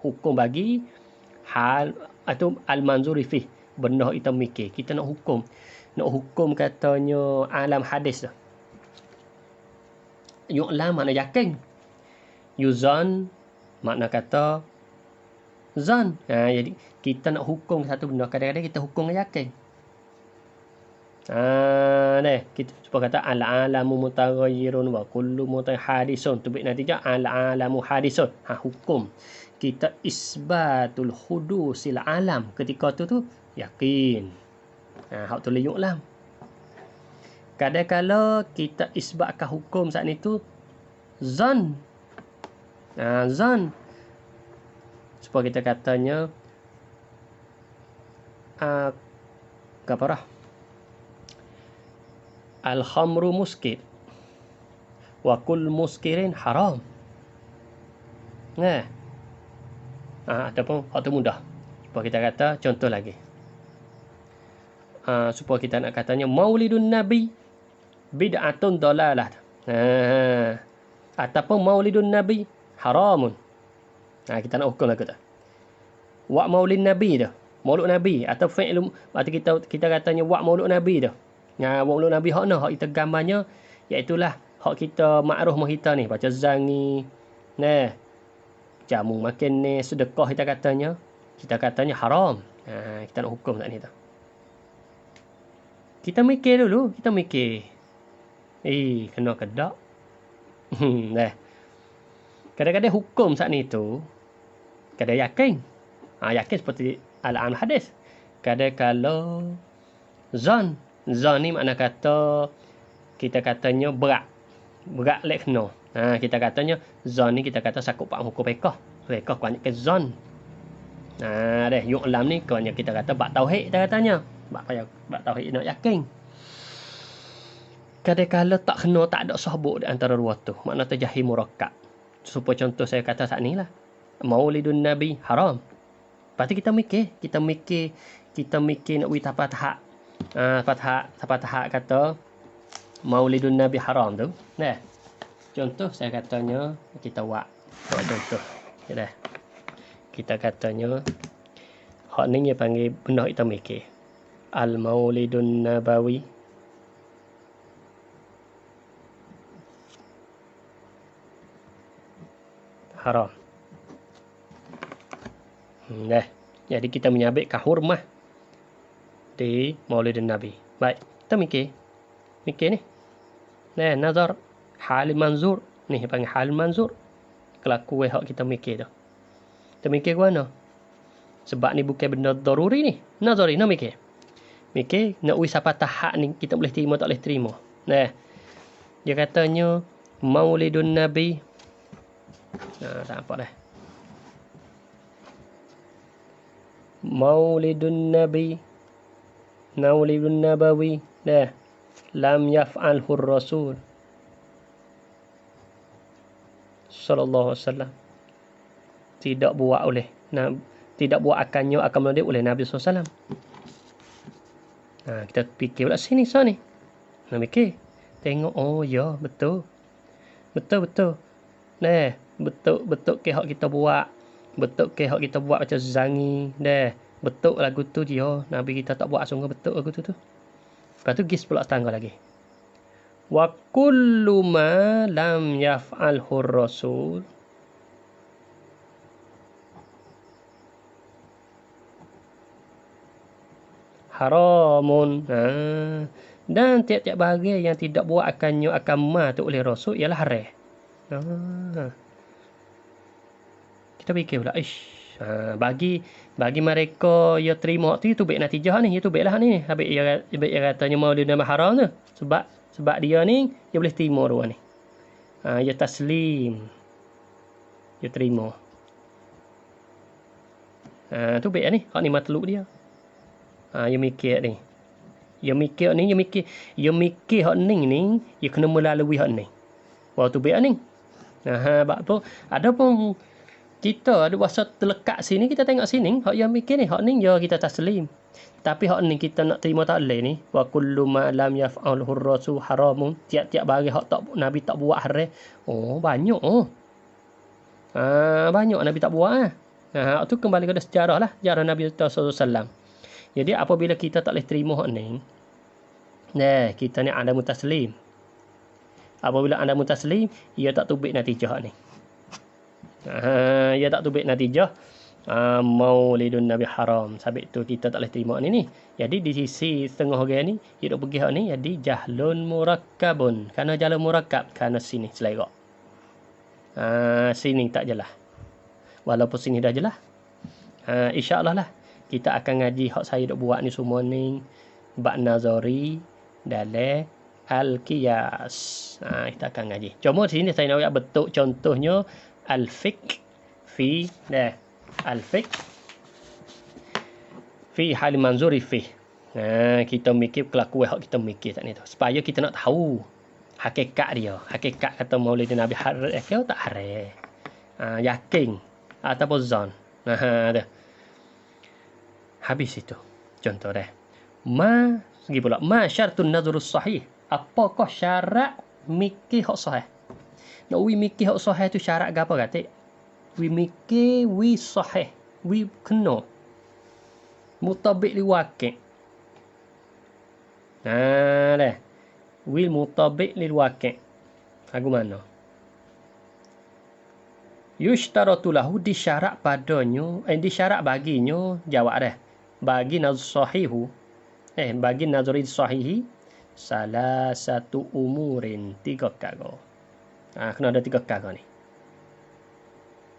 hukum bagi hal atau al-manzuri fih, benda kita mikir, kita nak hukum katanya alam hadis tu. Yu'lam makna yakin, yuzan makna kata zan. Jadi kita nak hukum satu benda, kadang-kadang kita hukum dengan yakin. Kita cuba kata al-alamu mutaghayyirun wa kullu mutahadisun, tu natijah al-alamu hadisun. Hukum kita isbatul hudusil alam, ketika tu yakin. Hak tulis yu'lam. Kadang-kala kita isbatkan hukum saat ni tu zan. Zan. Supaya kita katanya kafarah. Al-khamru muskir. Wa kull muskirin haram. Ataupun hak tu mudah. Supaya kita kata contoh lagi. Supaya kita nak katanya maulidun nabi bid'atun dalalah. Ataupun maulidun nabi haramun. Kita nak hukum lagu tu. Wa maulid nabi dah. Maulud nabi atau fi'il atau kita katanya wa maulud nabi dah. Maulud nabi hak hak kita gambarnya iaitu lah hak kita ma'ruf kita ni baca zangi. Jamu makan ni sedekah kita katanya haram. Kita nak hukum tak ni tu. Kita mikir dulu, kena kedak. Kadang-kadang hukum saat ni tu kadang yakin. Yakin seperti al-am hadis. Kadang-kala zon ni makna kata kita katanya berat lek kena. Kita katanya zon ni kita kata sakup pak hukum fiqh banyak ke zon. Yu'lam ni banyak kita kata bab tauhid kita katanya. Bab tauhid nak yakin. Kadang-kala tak kena, tak ada sahabuk di antara dua tu. Makna terjahil murakkab. Supaya contoh saya kata saat ni lah. Maulidun Nabi haram. Lepas tu kita mikir nak wita fatah. Fatah kata Maulidun Nabi haram tu. Contoh saya katanya kita buat contoh. Kita katanya hak ni dia panggil benar kita mikir. Al-Maulidun Nabawi haram. Jadi kita menyabitkan hurmah di Maulidun Nabi. Baik, kita mikir ni. Nazar hal manzur ni panggil hal manzur. Kelakuan hak kita mikir tu. Kita mikir ke mana? Sebab ni bukan benda daruri ni. Nazari nak mikir. Nak wis apa tahap ni kita boleh terima tak boleh terima. Dia katanya Maulidun Nabi. Tak apa dah. Maulidun Nabi. Maulidun Nabawi. Lam yaf'alhu Rasul sallallahu alaihi wasallam. Tidak buat oleh akannya akan melalui oleh Nabi SAW. Kita fikir pula sini ni. Nak fikir. Tengok, ya, betul. Betul. Betul ke hak kita buat. Betul ke hak kita buat macam zangi. Betul lagu tu dia. Nabi kita tak buat sungguh betul lagu tu. Lepas tu gis pula tangga lagi. Wa kullu ma lam yaf'alhu Rasul haramun. Dan tiap-tiap bahagian yang tidak buat akannya akan ma tu oleh Rasul ialah haram. Kita fikir pula bagi mereka ia terima tu baik natijah ni, itu baiklah ni. Habis ia katanya Maulid Nabi haram tu sebab dia ni dia boleh terima orang ni. Ia taslim. Dia terima. Tu baik ni, hak ni matluk dia. Dia mikir ni. Dia mikir hak ni, dia kena melalui hak ni. Waktu baik ni. Sebab apa? Ada pun kita ada masa terlekat sini, kita tengok sini, hak yang mikir ni, hak ni ya kita taslim. Tapi hak ni kita nak terima tak boleh ni. Wa kullu ma lam yaf'alhu Rasul haramun. Tiap-tiap barang hak tak Nabi tak buat haram. Banyak. Banyak Nabi tak buat. Hak tu kembali kepada sejarah lah, sejarah Nabi sallallahu alaihi wasallam. Jadi apabila kita tak boleh terima hak ni, kita ni ada mutaslim. Apabila anda mutaslim, ia tak tubik natijah ni. Ia tak tubik natijah Maulidun Nabi haram. Sebab tu kita tak boleh terima ni. Jadi di sisi setengah orang ni, dia duk pergi hak ni, jadi jahlun murakkabun. Kerana jahlun murakkab, kerana sini selerak. Sini tak jelas. Walaupun sini dah jelas. InsyaAllah lah kita akan ngaji hak saya duk buat ni semua ni. bab nazari dalam al-qiyas. Kita akan ngaji. Cuma di sini saya nak buat bentuk contohnya al-fiqh fi al-fiqh fi hal manzuri fi. Kita mikir kelakuan hak kita mikir tak ni tu. Supaya kita nak tahu hakikat dia. Hakikat kata Maulid Nabi haram ke tak haram. Yakin ataupun zon. Dah. Habis itu. Contoh dah. Segi pula. Ma syartun nazrus sahih. Apakah syarat mikir hak sahih? Nak mikir hak sahih tu syarat apa kata? Mikir sahih. Kena. Mutabik li waqi'. Dah. Mutabik li waqi'. Lagu mana? Yushtaratu lahu disyarat padanya, disyarat baginya, jawab dah. Bagi nazr sahihu, bagi nazri sahihi, salah satu umurin 3 perkara. Kena ada 3 perkara ni.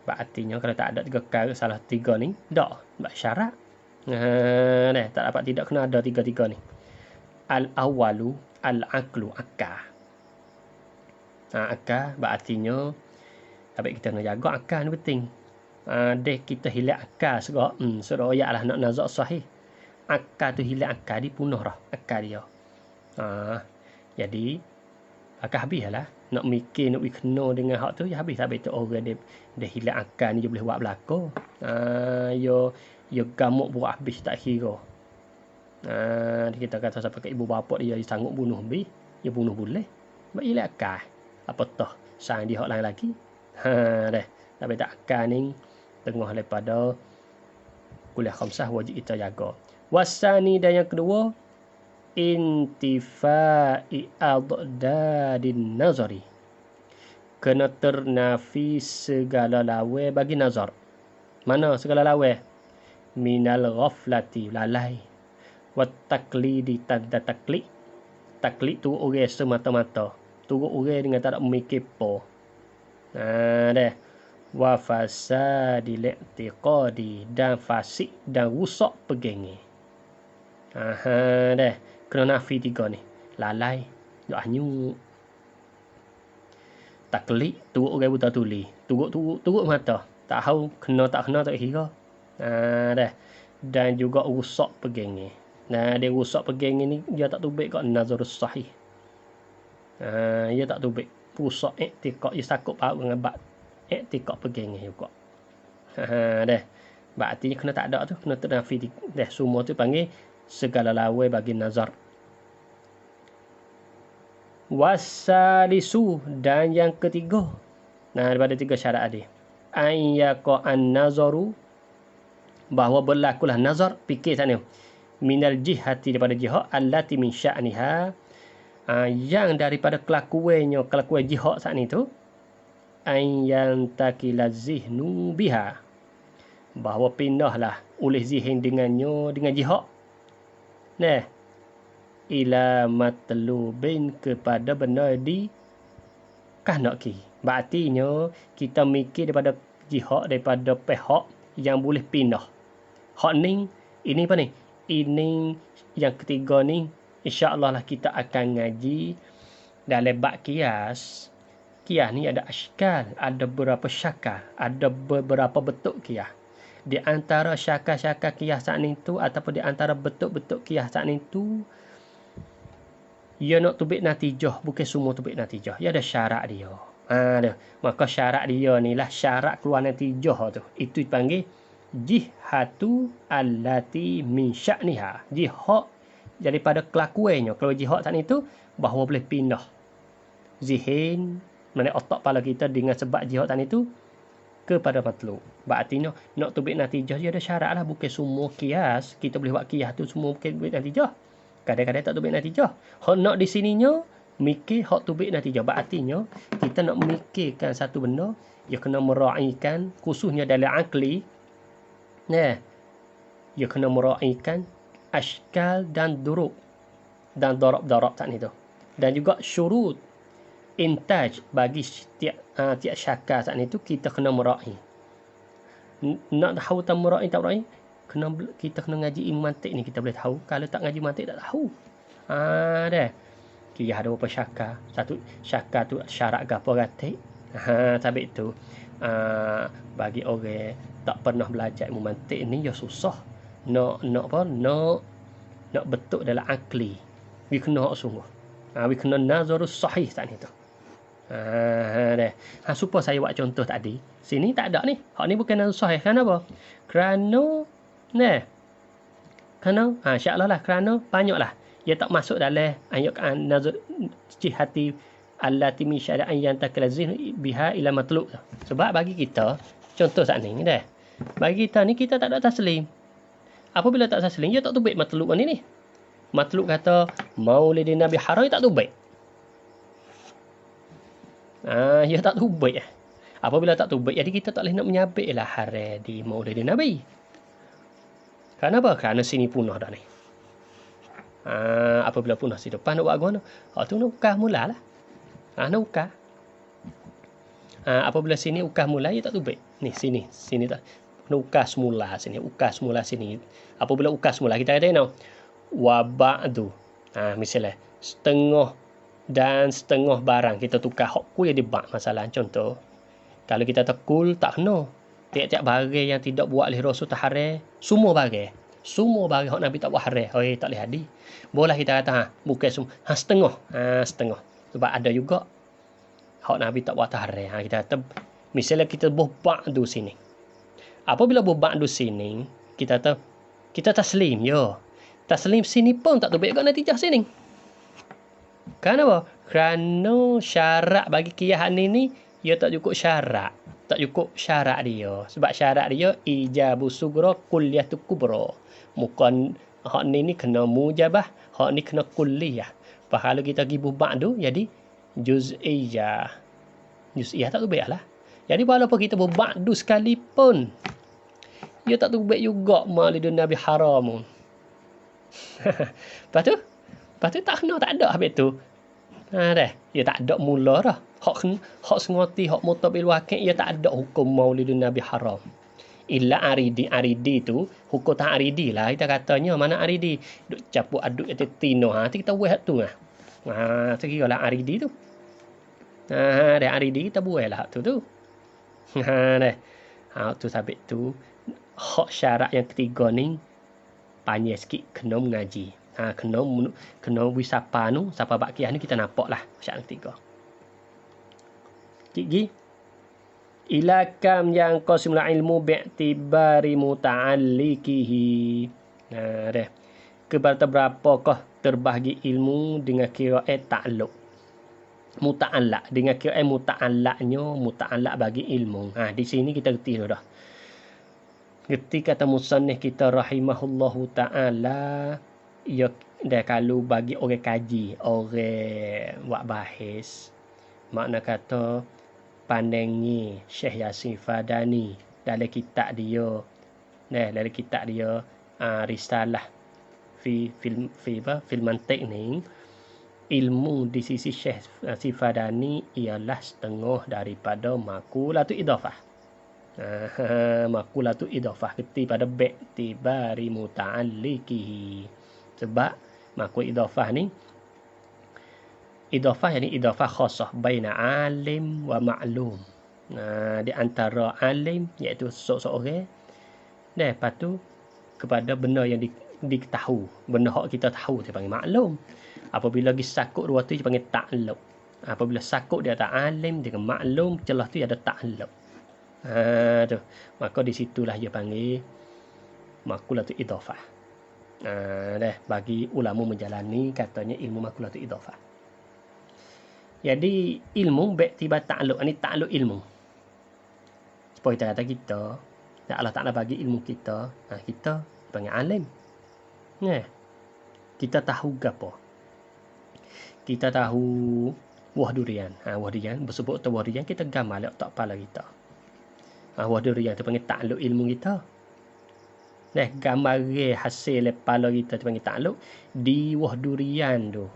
Artinya kalau tak ada 3 perkara, salah 3 ni, tak. Sebab syarat. Tak dapat tidak kena ada 3 ni. Al-awalu, al-aqlu, akal. Akal, artinya, tapi kita nak jaga akal ni penting. Dek kita hilang akal segak. Seraya lah nak nazar sahih. Akal tu hilang akal dia punah dah. Akal dia. Jadi, akal habis lah. Nak mikir, nak kena dengan hak tu, ya habis. Habis tu orang dia hilang akal ni, dia boleh buat belakang. Dia gamuk buat habis tak kira. Kita kata sampai ke ibu bapa dia sanggup bunuh habis. Dia bunuh boleh. Sebab hilang akal. Apa toh, sayang dia hak lain lagi. Dah. Tapi tak akal ni tengah daripada kuliah khamsah wajib kita jaga. Wasani dan yang kedua intifai adadin nazari. Kena ternafi segala lawe bagi nazar. Mana segala lawe? Minal ghaflati lalai. Wat taklidi tanda taklid. Taklid tu orang semata-mata. Turut orang dengan tak ada memikir apa. Dah. Wa fasadil i'tiqadi dan fasik dan rusak pegangan. Dah. Kena nafi 3 ni. Lalai, duk hanyut. Taklid, turut orang buta tuli. Turut mata. Tak tahu kena tak kena tak kira. Dah. Dan juga rusak pegangan. Dia rusak pegangan ni dia tak tubik kat nazarus sahih. Dia tak tubik. Rusak i'tiqad, dia sakut pahak dengan bab i'tiqad pegangan juga. Dah. Berarti kena tak ada tu, kena ternafi dah. Semua tu panggil segala lawa bagi nazar. Wasalisu dan yang ketiga. Daripada 3 syarat tadi. Ayyaqa an-nazaru, bahawa berlakulah nazar, fikir sana. Minal jihati, daripada jihad allati min sya'niha, yang daripada kelakuan jihad saat ni tu, ayyan takila zihnu biha, bahawa pindahlah oleh zihin dengannya, dengan jihad. Ila matlubin, kepada benda di kahnaki. Berartinya kita mikir daripada jihad, daripada pihak yang boleh pindah. Hak ni, ini apa ni? Ini yang ketiga ni, insya-Allah lah kita akan ngaji dalam bab qiyas. Qiyas ni ada askal, ada beberapa syakal, ada beberapa bentuk qiyas. Di antara syakal-syakal qiyas saat ni tu, ataupun di antara bentuk-bentuk qiyas saat ni tu, ia nak tubik natijah, bukan semua tubik natijah. Ia ada syarat dia. Maka syarat dia ni lah syarat keluar natijah tu. Itu dipanggil jihatu allati min sya'niha. Jihad daripada kelakuannya. Kalau jihad saat itu, bahawa boleh pindah zihin, mana otak kepala kita dengan sebab jihad saat itu kepada matlub. Berartinya nak tubik natijah dia ada syarat lah. Bukan semua kias kita boleh buat kias tu semua bukan tubik natijah. Kadang-kadang tak tubik natijah. Hak nak di sininya mikir hak tubik natijah. Berartinya kita nak memikirkan satu benda, dia kena meraihkan khususnya dalam akli. Dia kena meraihkan askal dan duruk dan darab-darab saat itu. Dan juga syurut intaj bagi tiap syakal saat itu kita kena meraih. Nak tahu tak meraih tak meraih? kita kena ngaji ilmu mantik ni kita boleh tahu. Kalau tak ngaji mantik tak tahu. Dah. Kira ada berapa syakar. Satu syakar tu syarat gapo gatik. Sabit tu bagi orang tak pernah belajar ilmu mantik ni ya susah. Nak betul dalam akli. We kena hak sungguh. We kena nazarus sahih tak ni tu. Dah. Supaya saya buat contoh tadi. Sini tak ada ni. Hak ni bukan nazarus sahih. Kenapa? Kerana insya-Allah lah kerana banyaklah ia tak masuk dalam ayat nazar jihati allati min syari'an yang taklazin biha ila matlub. Sebab bagi kita contoh saat ni dah. Bagi kita ni kita tak ada taslim. Apabila tak taslim dia tak tubik matlub ni. Matlub kata Maulidin Nabi Haram tak tubik. Dia tak tubik. Apabila tak tubik jadi kita tak boleh nak menyabitlah hari di Maulidin Nabi. Kenapa? Kerana sini punah dah ni. Apabila punah si depan nak buat guna. Tu nak ukah mula lah. Nak ukah. Apabila sini ukah mula dia tak tubik. Ni sini tak. Nak ukah semula sini. Ukah semula sini. Apabila ukah semula kita kata no. Wa ba'du. Misalnya setengah dan setengah barang kita tukar hak ku jadi ba' masalah contoh. Kalau kita tekul tak kena. Tiap-tiap barang yang tidak buat oleh Rasul tahare semua barang hak Nabi tak buat haram. Tak boleh hadi. Boleh kita kata bukan semua. Setengah. Setengah. Sebab ada juga hak Nabi tak buat haram. Kita kata misalnya kita buh ba'du sini. Apabila buh ba'du sini, kita taslim ya. Taslim sini pun tak tubik kat natijah sini. Kenapa? Kerana syarat bagi kiyahan ini ia tak cukup syarat. Tak cukup syarat dia. Sebab syarat dia ijabu sugra kulliyatu kubra. Bukan hak ni kena mujabah, hak ni kena kulliyah. Kalau kita gibu ba'du jadi juz'iyah. Juz'iyah tak tubik lah. Jadi walaupun kita berba'du sekalipun dia tak tubik juga Maulidun Nabi Haram. Lepas tu tak kena, tak ada habis tu. Dah. Ia tak ada mula dah. Hak sengoti, hak mutabil waqi' ia tak ada hukum Maulidun Nabi Haram. Illa aridi tu, hukum tak aridi lah. Kita katanya mana aridi? Duk capuk aduk kata tino. Kita buat tu lah. Sekira lah aridi tu. Dah aridi kita buat lah tu. Dah. Tu sabit tu. Hak syarat yang ketiga ni panjang sikit kena mengaji. Kena wisapa nu, sapa bakiyah ni kita nampak lah syarat ketiga. Gigi ila kam yang qasimul ilmu bi'tibari muta'alliqihi. Dah. Kepada berapakah terbahagi ilmu dengan kira ta'alluq. Muta'allaq dengan kira muta'allaqnya muta'allaq bagi ilmu. Di sini kita reti dah. Reti kata musannif kita rahimahullahu ta'ala ya dah kalau bagi orang kaji, orang buat bahis, makna kata pandangi Syekh Yasin Fadani dalam kitab dia risalah fil mantiq ni, ilmu di sisi Syekh Yasin Fadani ialah setengah daripada makulatu idhafah. Makulatu idhafah keti pada bi'tibari muta'alliqihi. Sebab makul idhafah ni idhafah yani idhafah khasah baina alim wa ma'lum. Di antara alim iaitu seorang dan lepas tu kepada benda yang diketahui, benda hak kita tahu dia panggil maklum. Apabila lagi sakut dua tu dia panggil ta'alluq. Apabila sakut dia tak alim dengan maklum, celah tu ada ta'alluq. Tu. Maka di situlah dia panggil makulatu idhafah. Bagi ulama menjalani katanya ilmu makulatu idhafah. Jadi ilmu bi'tibar ta'alluq ni ta'alluq ilmu. Supaya kita kata kita Allah Ta'ala bagi ilmu kita, kita panggil alim. Kita tahu gapo? Kita tahu buah durian. Buah durian bersebut tu buah durian kita gamal tak kepala kita. Buah durian tu panggil ta'alluq ilmu kita. Gambar hasil kepala kita tu panggil ta'alluq di buah durian tu.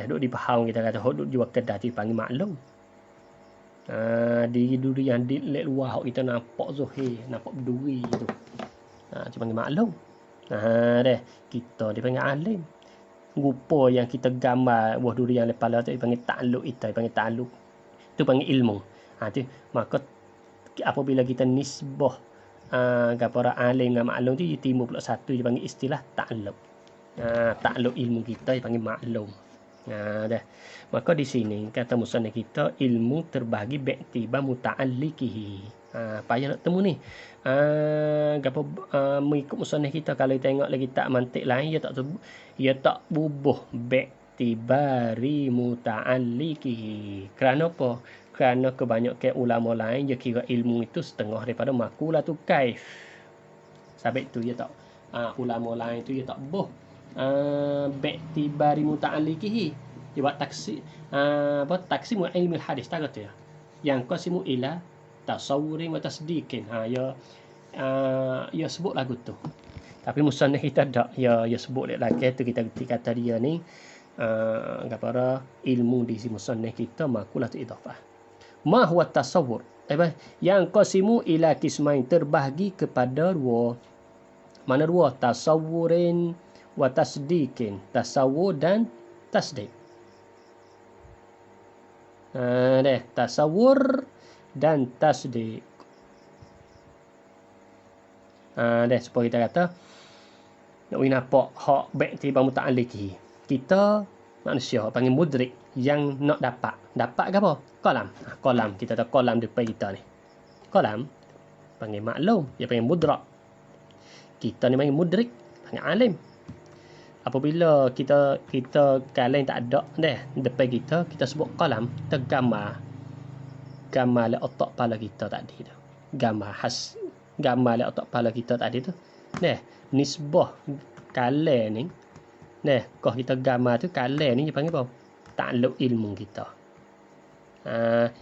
Duk di pahang kita kata duk jual kedai tu panggil maklum. Di durian di luar kita nampak zuhir, nampak berduri tu. Dia panggil maklum. Deh. Kita dipanggil alim. Rupa yang kita gambar buah durian di kepala tu dipanggil ta'alluq kita, dipanggil ta'alluq. Tu panggil ilmu. Tu maka apabila kita nisbah kepada alim dengan maklum tu dia timbul pula satu dipanggil istilah ta'alluq. Ta'alluq ilmu kita dipanggil maklum. Dah. Maka di sini kata musannif kita ilmu terbagi bi'tibar muta'alliqihi. Payah nak temu ni. Mengikut musannif kita kalau tengok lagi tak mantik lain ia tak bubuh bi'tibari muta'alliqihi. Kerana apa? Kerana kebanyakan ulama lain dia kira ilmu itu setengah daripada makulatul kaif. Sebab tu dia tak ulama lain tu dia tak buh bi'tibari muta'alliqihi. Dia buat taksi taksimu ilmi hadis tak kata ya. Yang qasimu ila tasawurin wa tasdiqin. Ya sebut lagu tu. Tapi musannif kita tak ya sebut lagi tu kita kata dia ni kepada ilmu di si musannif kita makulatul idhafah. Ma huwa tasawwur? Yang qasimu ila qismain terbahagi kepada dua. Mana dua? Tasawurin wa tasdiqin. Tasawur dan tasdiq. Tasawur dan tasdiq. Supaya kita kata nak nampak hak bi'tibar muta'alliqi. Kita manusia panggil mudrik yang nak dapat ke apa? Qalam. Kita tahu qalam depan kita ni. Qalam panggil maklum, dia panggil mudrak. Kita ni panggil mudrik, panggil alim. Apabila kita kalam tak ada depan kita sebut qalam, kita gambar le otak kepala kita tadi tu. Gambar le otak kepala kita tadi tu. Nisbah kalam ni. Kalau kita gambar tu kalam ni dia panggil apa? Ta'alluq ilmu kita.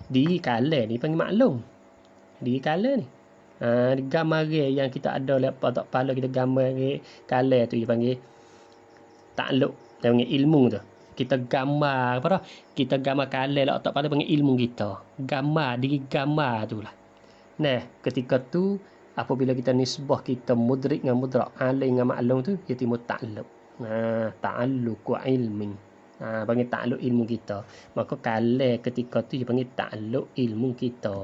Diri kalam ni panggil maklum. Diri kalam ni. Gambar yang kita ada le otak kepala kita gambar kalam tu dia panggil ta'alluq, dia panggil ilmu tu. Kita gambar apa dah? Kita gambar kalam lah otak kepala panggil ilmu kita. Gambar diri gambar tu lah. Ketika tu apabila kita nisbah kita mudrik dengan mudrak, alim dengan maklum tu dia timbul ta'alluq. Ta'alluq ilmin. Panggil ta'alluq ilmu kita. Maka kalam ketika tu dia panggil ta'alluq ilmu kita.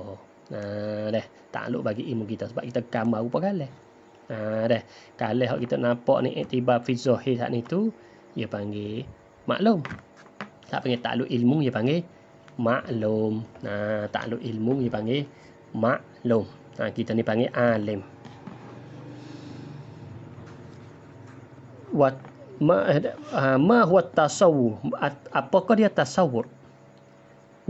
Ta'alluq bagi ilmu kita sebab kita gambar rupa kalam. Kalam hak kita nampak ni iktibar fi zahir saat ni tu dia panggil maklum. Tak panggil ta'alluq ilmu dia panggil maklum. Ta'alluq ilmu dia panggil maklum. Kita ni panggil alim. Ma huwa tasawwur? Apakah dia tasawwur?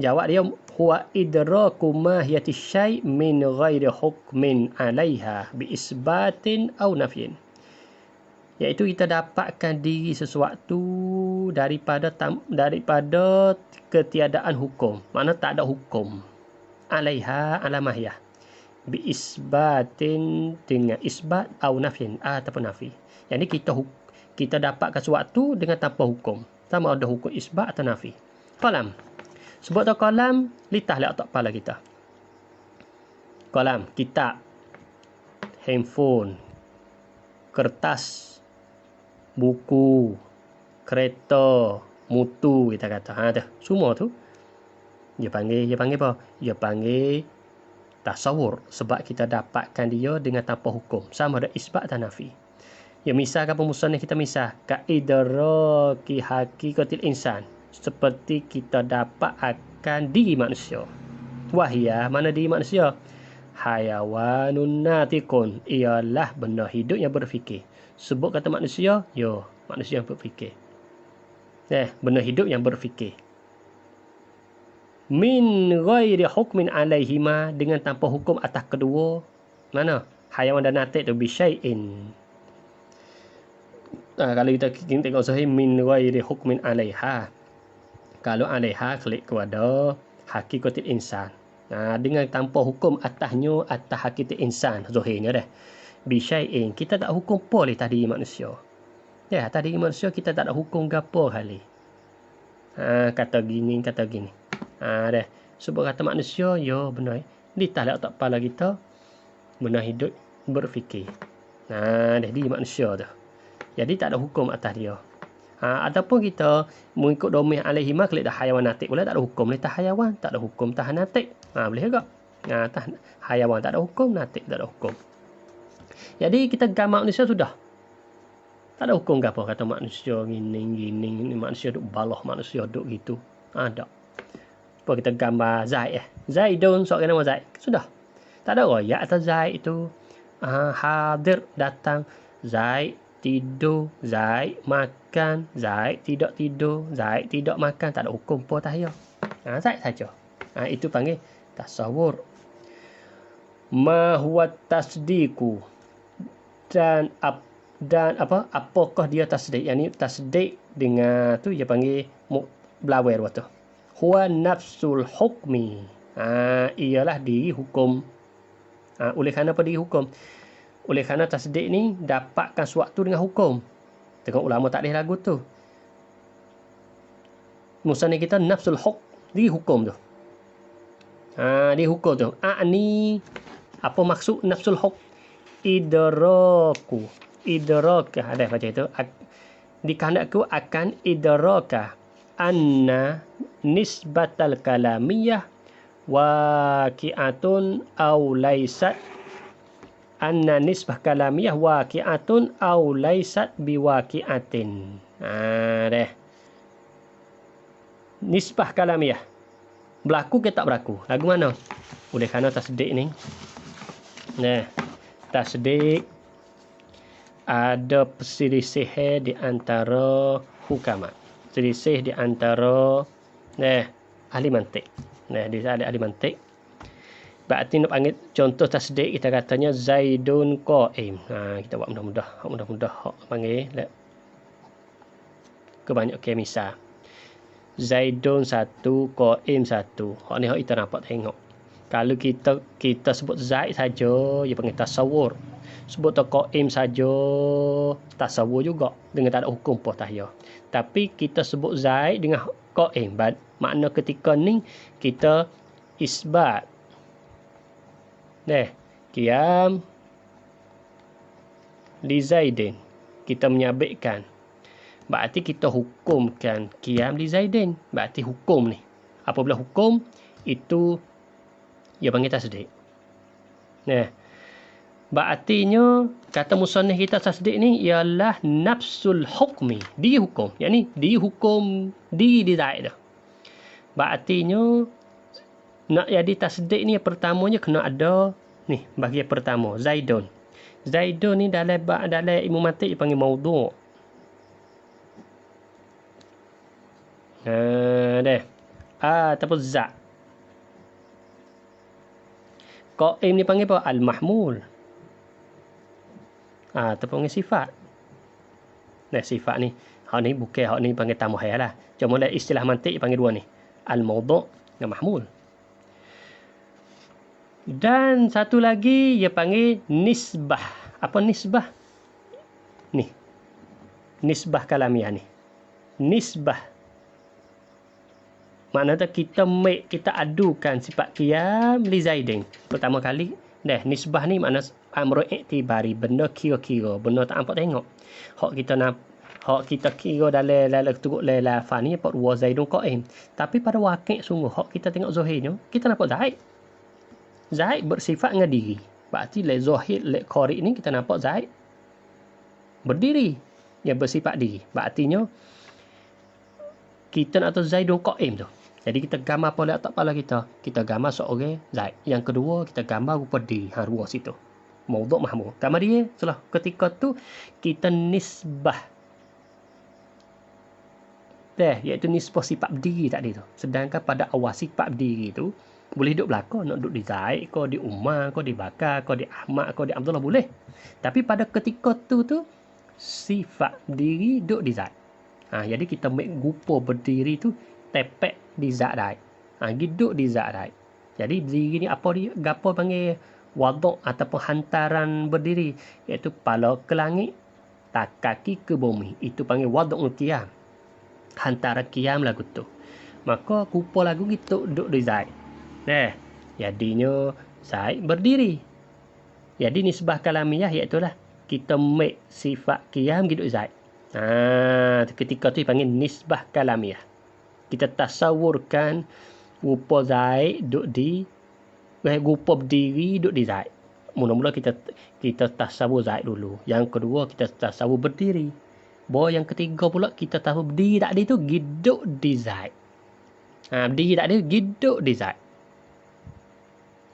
Jawab dia huwa idraku mahiyati syai' min ghairi hukmin 'alaiha bi isbatin aw nafyin. Iaitu kita dapatkan diri sesuatu daripada ketiadaan hukum. Makna tak ada hukum. 'Alaiha ala mahiyah. Bi isbatin dengan isbat aw nafyin ataupun nafi. Jadi kita dapatkan sesuatu dengan tanpa hukum. Sama ada hukum isbat atau nafi. Qalam. Sebut tu qalam, litah le otak kepala kita. Qalam, kitab, handphone, kertas, buku, kereta, mutu kita kata. Tu. Semua tu dia panggil apa? Dia panggil tasawur sebab kita dapatkan dia dengan tanpa hukum. Sama ada isbat dan nafi. Ya misal apa musannif kita misal ka idraki haqiqatil insan. Seperti kita dapat akan diri manusia. Wahia, mana diri manusia? Hayawanun natiqun, ialah benda hidup yang berfikir. Sebut kata manusia, manusia yang berfikir. Benda hidup yang berfikir. Min ghairi hukmin alaihima, dengan tanpa hukum atas kedua. Mana? Hayawan dan natiq tu bisyai'in. Kalau kita tengok sahih min ghairi hukmin alaiha. Kalau alaiha klik kepada hakikatul insan. Dengan tanpa hukum atasnya, atas hakikatul insan zahirnya dah. Bisyai'in, kita tak hukum boleh tadi manusia. Tadi manusia kita tak ada hukum gapo kali. Kata gini. Sebab kata manusia, benar. Ditahlah otak kepala kita, benar hidup berfikir. Dia manusia tu. Jadi tak ada hukum atas dia. Ataupun kita mengikut domeh alaihima kelik dah hayawan natik pula tak ada hukum ni tah hayawan, tak ada hukum tah natik. Boleh juga. Tah hayawan tak ada hukum, natik tak ada hukum. Jadi kita gambar manusia sudah. Tak ada hukum ke apa kata manusia gini ni manusia duk balah manusia duk gitu. Tak. Apa kita gambar Zaid Zaidun sok nama Zaid. Sudah. Tak ada royak atas Zaid itu. Hadir datang, Zaid tidur, Zaid makan, Zaid tidak tidur, Zaid tidak makan, tak ada hukum apa tah ya. Zaid saja. Itu panggil tasawur. Ma huwa tasdiqu. Dan apakah dia tasdik? Yang ni tasdik dengan tu dia panggil belawai waktu. Huwa nafsul hukmi. Ialah diri hukum. Oleh kerana apa diri hukum? Oleh kerana tasdik ni dapatkan suatu dengan hukum. Tengok ulama tak ada lagu tu. Musannif kita nafsul hukm, diri hukum tu. Diri hukum tu. Ni apa maksud nafsul hukm? Idraku. Idrakah ada baca itu. Dikehendaki akan idrakah anna nisbatal kalamiyah waqi'atun aw laysat anna nisbah kalamiyah waqi'atun aw laysat biwaqi'atin. Nisbah kalamiyah berlaku ke tak berlaku? Lagu mana? Oleh kerana tasdik ni. Tasdik ada perselisih di antara hukama. Selisih di antara ahli mantik. Dia ada ahli mantik. Berarti nak panggil contoh tasdik kita katanya Zaidun qa'im. Kita buat mudah-mudah hak panggil kebanyak misal. Zaidun satu, qa'im satu. Hak ni hak kita nampak tengok. Kalau kita sebut Zaid saja, dia panggil tasawur. Sebut qa'im saja, tasawur juga dengan tak ada hukum apa tah ya. Tapi kita sebut Zaid dengan qa'im, makna ketika ni kita isbat. Qiyam li Zaidin. Kita menyabitkan. Berarti kita hukumkan qiyam li Zaidin. Berarti hukum ni. Apabila hukum itu dia panggil tasdik. Berartinya kata musannif kita tasdik ni ialah nafsul hukmi, diri hukum. Yang ni diri hukum diri Zaid dah. Berartinya nak jadi tasdik ni pertamanya kena ada ni bahagian pertama Zaidun. Zaidun ni dalam ilmu mantik dipanggil maudhu'. Ataupun za'. Qa'im ni panggil apa? Al-mahmul. Ataupun sifat. Sifat ni. Hak ni bukan hak ni panggil tamuhai lah. Cuma dalam istilah mantik panggil dua ni. Al-maudhu' dan mahmul. Dan satu lagi dia panggil nisbah. Apa nisbah? Ni. Nisbah kalamiah ni. Nisbah. Maknanya kita adukan sifat qiyam li Zaidin. Pertama kali nisbah ni makna amru i'tibari, benda kira-kira, benda tak nampak tengok. Hak kita kira dalam turut lafaz ni apa wa Zaidun qa'im. Tapi pada wakil sungguh hak kita tengok zahirnya, kita nampak Zaid. Zaid bersifat dengan diri. Berarti le zahir le qari ni kita nampak Zaid berdiri, dia bersifat diri. Berartinya kita nak tahu Zaidun qa'im tu. Jadi kita gambar apa letak kepala kita. Kita gambar seorang Zaid. Yang kedua kita gambar rupa diri. Dua situ. Maudhu' mahmul. Gambar dia setelah ketika tu kita nisbah. Iaitu nisbah sifat diri tadi tu. Sedangkan pada awal sifat diri tu boleh duduk belakang. Nak duduk di Zaid, kau di Umar, kau di Bakar, kau di Ahmad, kau di Abdullah boleh. Tapi pada ketika tu sifat diri duduk di Zaid. Jadi kita make rupa berdiri tu tepek di zat Zaid. Duduk di zat Zaid. Jadi diri ni apa dia? Gapo panggil waduk ataupun hantaran berdiri, iaitu kepala ke langit, kaki ke bumi. Itu panggil waduk qiyam. Hantaran qiyam lagu tu. Maka rupa lagu kita duduk di Zaid. Jadinya Zaid berdiri. Jadi nisbah kalamiyah iaitu lah kita make sifat qiyam gitu zaid. Ketika tu dipanggil nisbah kalamiah. Kita tasawurkan rupa zaid duduk di rupa berdiri duduk di zaid. Mula-mula kita tasawur zaid dulu. Yang kedua kita tasawur berdiri. Baru yang ketiga pula kita tahu berdiri tak ada tu giduk di zaid. Berdiri tak ada giduk di zaid.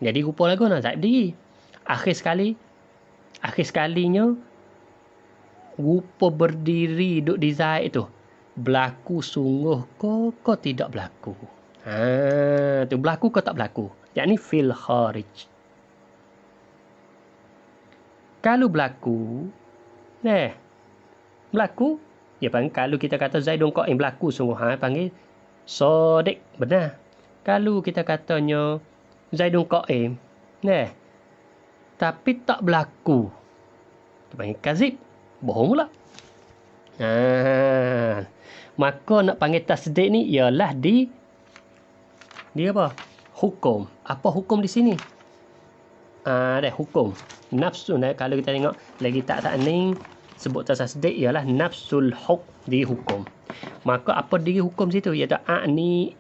Jadi rupa lagu nak zaid berdiri. Akhir sekalinya rupa berdiri duduk di zaid tu berlaku sungguh ko tidak berlaku. Tu berlaku ke tak berlaku. Yakni fil kharij. Kalau berlaku, berlaku, ya panggil kalau kita kata Zaidun Qa'im berlaku sungguh, panggil sadiq, benar. Kalau kita katanya Zaidun Qa'im, tapi tak berlaku, kita panggil kazib, bohong pula. Maka nak panggil tasdik ni ialah dia apa? Hukum. Apa hukum di sini? Hukum. Nafsu. Kalau kita tengok lagi tak ni sebut tasdik ialah nafsul huk di hukum. Maka apa diri hukum situ? Iaitu a'ni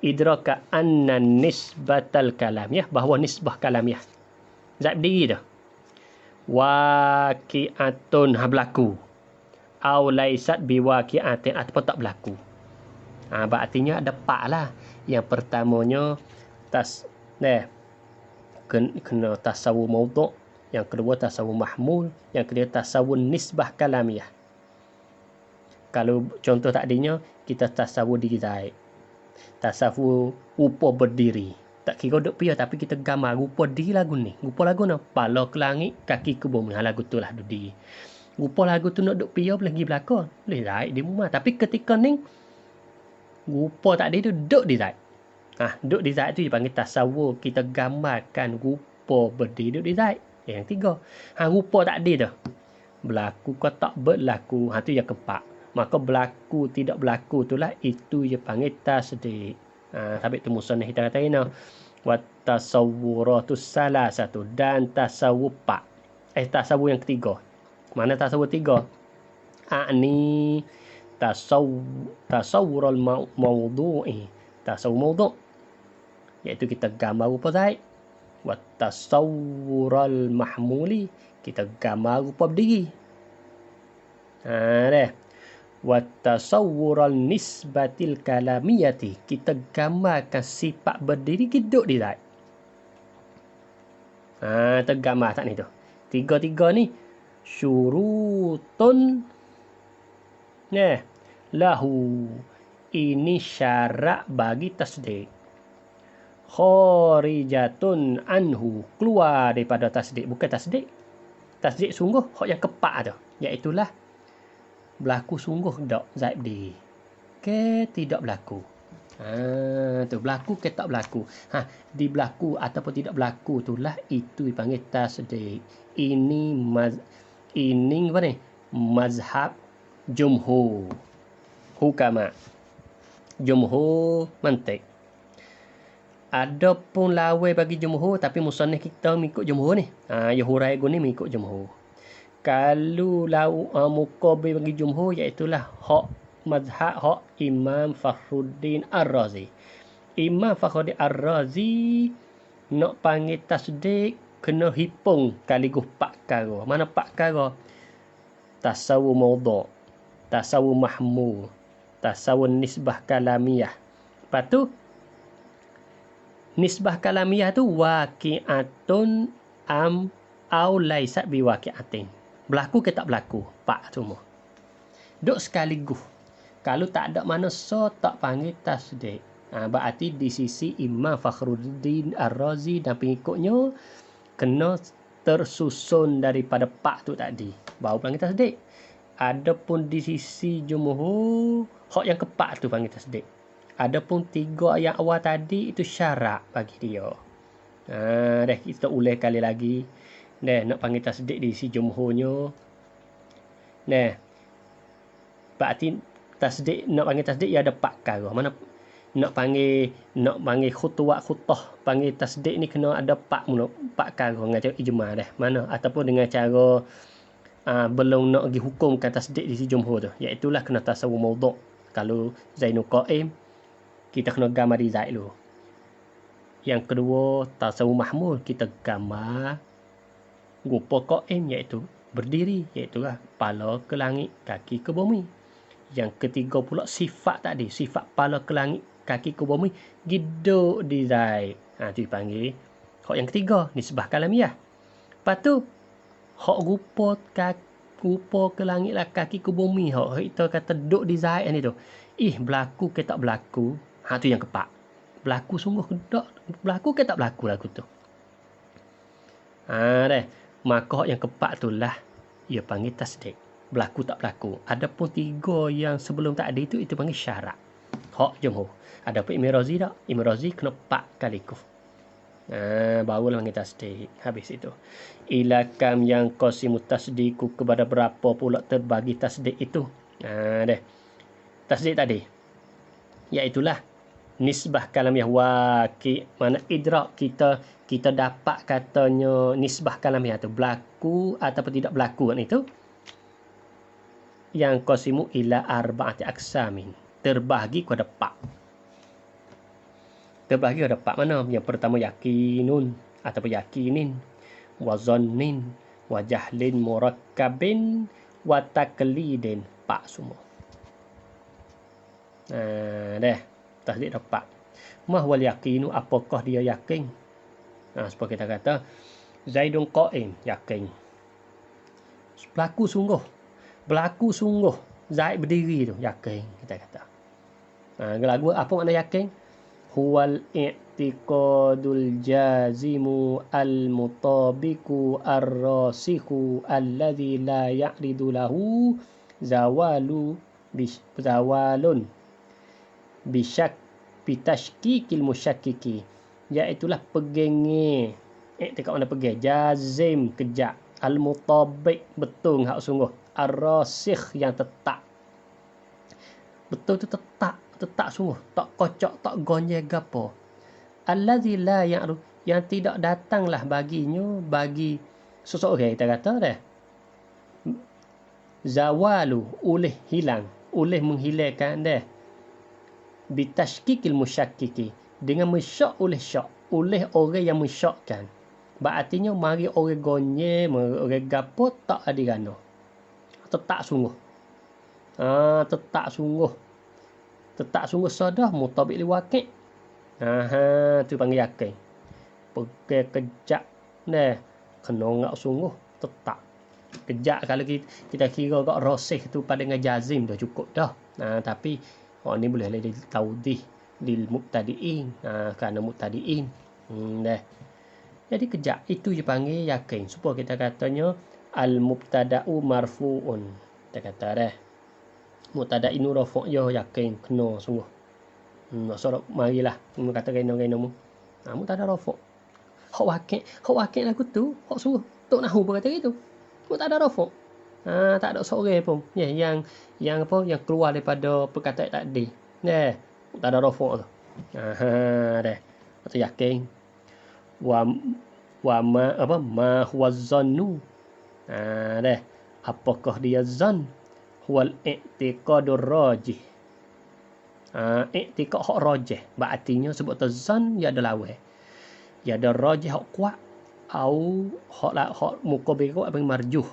idraka anna nisbatal kalamiah, bahawa nisbah kalamiah zat diri tu waqi'atun berlaku au laisat biwaqi'atin ataupun tak berlaku. Berartinya ada 4 lah. Yang pertamanya kena tasawur maudhu', yang kedua tasawur mahmul, yang ketiga tasawur nisbah kalamiah. Kalau contoh tadinya kita tasawur diri zaid, tasawur rupa berdiri, tak kira duduk pia tapi kita gambar rupa diri lagu ni. Rupa lagu ni kepala ke langit, kaki ke bumi. Lagu tu lah duduk. Rupa lagu tu nak duduk pia boleh pergi belakang, boleh zaid di rumah. Tapi ketika ni rupa tak ada tu duduk di zaid. Duduk di zaid tu dipanggil tasawur. Kita gambarkan rupa berdiri duduk di zaid. Yang tiga, rupa tak ada tu berlaku ke tak berlaku. Tu yang keempat. Maka berlaku tidak berlaku itulah itu yang panggil tasdik. Sampai tu musannaf kita kata ini wa tasawwuratus salasatu, dan tasawur 4. Tasawur yang ketiga. Mana tasawur 3? A'ni tasawwurul mawdu'i. Tasawur mawdu', iaitu kita gambar rupa zaid. Wa tasawwurul mahmuli, kita gambar rupa berdiri. Wa tasawwurul nisbatil kalamiyati, kita gambarkan sifat berdiri duduk di zaid. Tergambar tak ni tu. Tiga-tiga ni syurutun lahu, ini syarat bagi tasdik. Kharijatun anhu, keluar daripada tasdik. Bukan tasdik. Tasdik sungguh hak yang keempat tu, iaitulah berlaku sungguh tak zaid berdiri ke tidak berlaku. Tu berlaku ke tak berlaku. Di berlaku ataupun tidak berlaku itulah itu dipanggil tasdik. Ini apa ni? Mazhab jumhur hukama, jumhur mantik. Adapun lawan bagi jumhur, tapi musannaf kita mengikut jumhur ni. Yuhurai ni mengikut jumhur. Kalau muqabil bagi jumhur, iaitulah hak mazhab hak Imam Fakhruddin Ar-Razi. Imam Fakhruddin Ar-Razi nak panggil tasdik kena hitung kaligus 4 perkara. Mana 4 perkara? Tasawur maudhu', tasawur mahmul, tasawur nisbah kalamiyah. Lepas tu nisbah kalamiyah tu waqi'atun au laisat biwaqi'atin. Berlaku ke tak berlaku? 4 semua. Duk sekaligus. Kalau tak ada mana tak panggil tasdik. Berarti di sisi Imam Fakhruddin Ar-Razi dan pengikutnya kena tersusun daripada 4 tu tadi. Baru panggil tasdik. Adapun di sisi jumhur, hak yang keempat tu panggil tasdik. Adapun 3 yang awal tadi itu syarat bagi dia. Kita ulang kali lagi. Nak panggil tasdik di sisi jumhurnya. Berarti tasdik, nak panggil tasdik ia ada 4 perkara. Mana nak panggil khutwah, panggil tasdik ni kena ada 4 cara dengan cara ijma dah. Mana ataupun dengan cara belum nak pergi hukumkan tasdik di si jumhur tu, iaitu lah kena tasawwur maudhu'. Kalau Zainul Qa'im, kita kena gambar di Zaid dulu. Yang kedua, tasawwur mahmul, kita gambar rupa Qa'im, iaitu berdiri, iaitu lah kepala ke langit, kaki ke bumi. Yang ketiga pula sifat tadi, sifat kepala ke langit, kaki ke bumi, duduk di Zaid. Tu dipanggil hak yang ketiga, nisbah kalamiah. Lepas tu hak rupa ke langit lah, kaki ke bumi, hak kita kata duduk di Zaid ni tu, berlaku ke tak berlaku, tu yang keempat. Berlaku sungguh ke tak, berlaku ke tak berlaku lagu tu. Dah. Maka hak yang keempat tu lah ia panggil tasdik, berlaku tak berlaku. Adapun 3 yang sebelum tak ada itu panggil syarat. Hak jumhur. Adapun Imam Razi tak, Imam Razi kena 4 kali kuf. Barulah panggil tasdik. Habis itu, ila kam yang qasimu tasdiku, kepada berapa pula terbagi tasdik itu. Dah. Tasdik tadi iaitulah nisbah kalamiah waqi', mana idrak kita dapat katanya nisbah kalamiah tu berlaku ataupun tidak berlaku kan itu. Yang qasimu ila arba'ati aksamin, terbahagi kepada 4. Terbahagi kepada 4 mana? Yang pertama yakinun ataupun yakinin, wa zannin, wa jahlin murakkabin, wa taklidin. 4 semua. Dah. Tasdik dapat. Mahwal yakinu, apakah dia yakin? Seperti kita kata Zaidun Qa'im, yakin. Berlaku sungguh Zaid berdiri tu, yakin kita kata. Lagu apa makna yakin? Huwal i'tiqadul jazimu al-mutabiku ar-rasikhu alladhi la ya'ridu lahu zawalun bisyak bitashkikil musyakkiki, iaitulah pegenge. I'tiqad mana pegeng, jazim kejak, al-mutabik betul hak sungguh, ar-rasikh yang tetap. Betul tu tetap sungguh, tak kocok, tak gonjang gapo. Allazi la ya'ru, yang tidak datanglah baginya, bagi seseorang kita kata dah, zawalu, oleh hilang, oleh menghilangkan dah, bitashkikil musyakkiki, dengan mensyak oleh orang yang mensyakkan. Berartinya mari orang gonye, orang gapo tak ada gano. Tetap sungguh. Tetap sungguh sadah mutabik li waqi'. Tu panggil yakin. Pegang kejak dah, kena ngak sungguh, tetap. Kejak kalau kita kira kat rasih tu pada dengan jazim dah cukup dah. Tapi ni boleh lah taudih lil mubtadi'in, kerana mubtadi'in. Dah. Jadi kejak itu je panggil yakin. Supaya kita katanya al mubtada'u marfu'un. Kita kata dah, mubtada'inu rafu' yo yakin, kena sungguh. Maksud marilah kata geno-geno mu. Mubtada rafu'. Hak waqi' lagu tu, hak sungguh. Tok Nahwu pun kata gitu. Mubtada rafu'. Tak ada seorang pun yang apa yang keluar daripada perkataan tadi. Dah, mubtada rafu' tu. Dah. Atau yakin. Wa ma huwa zannu. Dah. Apakah dia zan? Huwal i'tiqadur rajih. I'tiqad hak rajih, berartinya sebut tu zan ya ada lawan. Ya ada rajih hak kuat, au hak muqabil apa marjuh.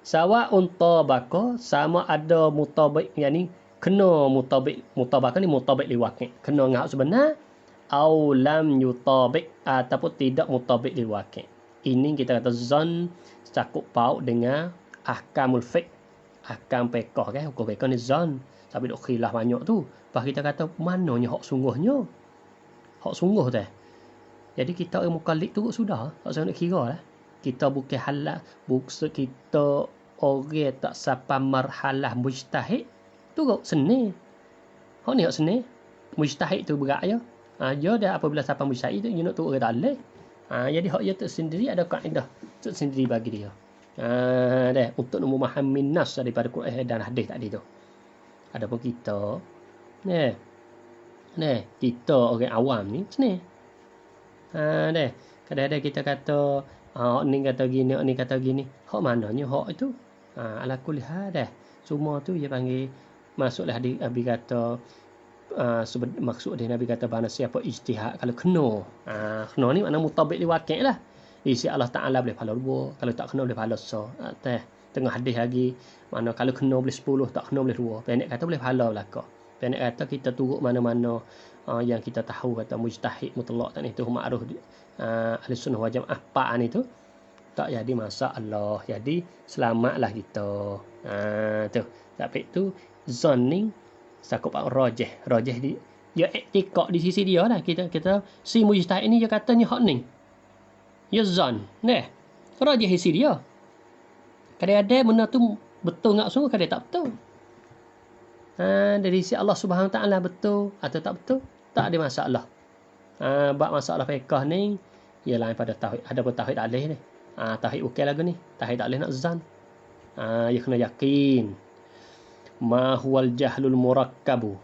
Sawa'un tabaka, sama ada mutabik, yakni kena mutabaka ni mutabik li waqi', kena ngak sebenar, au lam yutabik, ataupun tidak mutabik li waqi'. Ini kita kata zan cakup paut dengan ahkamul fiqh, ahkam fiqh kan, hukum fiqh ni zan. Tapi dok khilaf banyak tu. Pas kita kata mananya hak sungguhnya. Hak sungguh tu. Jadi kita ilmu mukallid tu sudah, tak usah nak kira lah. Kita bukan halal, kita orang tak sampai marhalah mujtahid tu kok seni. Hak ni hak seni. Mujtahid tu berat ya. Ya dah apabila sampai mujtahid tu you nak tu orang tak leh. Jadi hak dia tersendiri ada kaedah tersendiri bagi dia. Dah untuk memahami nas daripada Quran dan hadis tadi tu. Adapun kita Nah, kita orang awam ni sini. Dah. Kadang-kadang kita kata hak ni kata gini, hak ni kata gini. Hak mananya hak itu? Ala kulli hal dah. Semua tu dia panggil masuklah di Nabi kata maksud dia Nabi kata bana siapa ijtihad kalau kena. Kena ni makna mutabik li waqi' lah. Isi Allah Taala boleh pahala 2, kalau tak kena boleh pahala 1. Tengah hadis lagi mana kalau kena boleh 10, tak kena boleh 2. Pendek kata boleh pahala belaka. Pendek kata kita turut mana-mana yang kita tahu kata mujtahid mutlak tak itu ma'ruf ahli sunnah wal jamaah apa ni tu tak jadi masalah. Jadi selamatlah kita. Tu. Tapi tu zon ni sakup rajih di ya iktikad di sisi dia lah. Kita si mujtahid ni dia katanya hak ni. Ya zon. Nah. Rajih isi dia. Kadang-kadang benda tu betul ngak sungguh, kadang tak betul. Dari sisi Allah Subhanahu Taala betul atau tak betul, tak ada masalah. Bab masalah fiqh ni ia lain pada tauhid. Ada pun tauhid tak boleh ni. Tauhid okey lagu ni. Tauhid tak boleh nak zan. Ya kena yakin. Ma huwal jahlul murakkabu.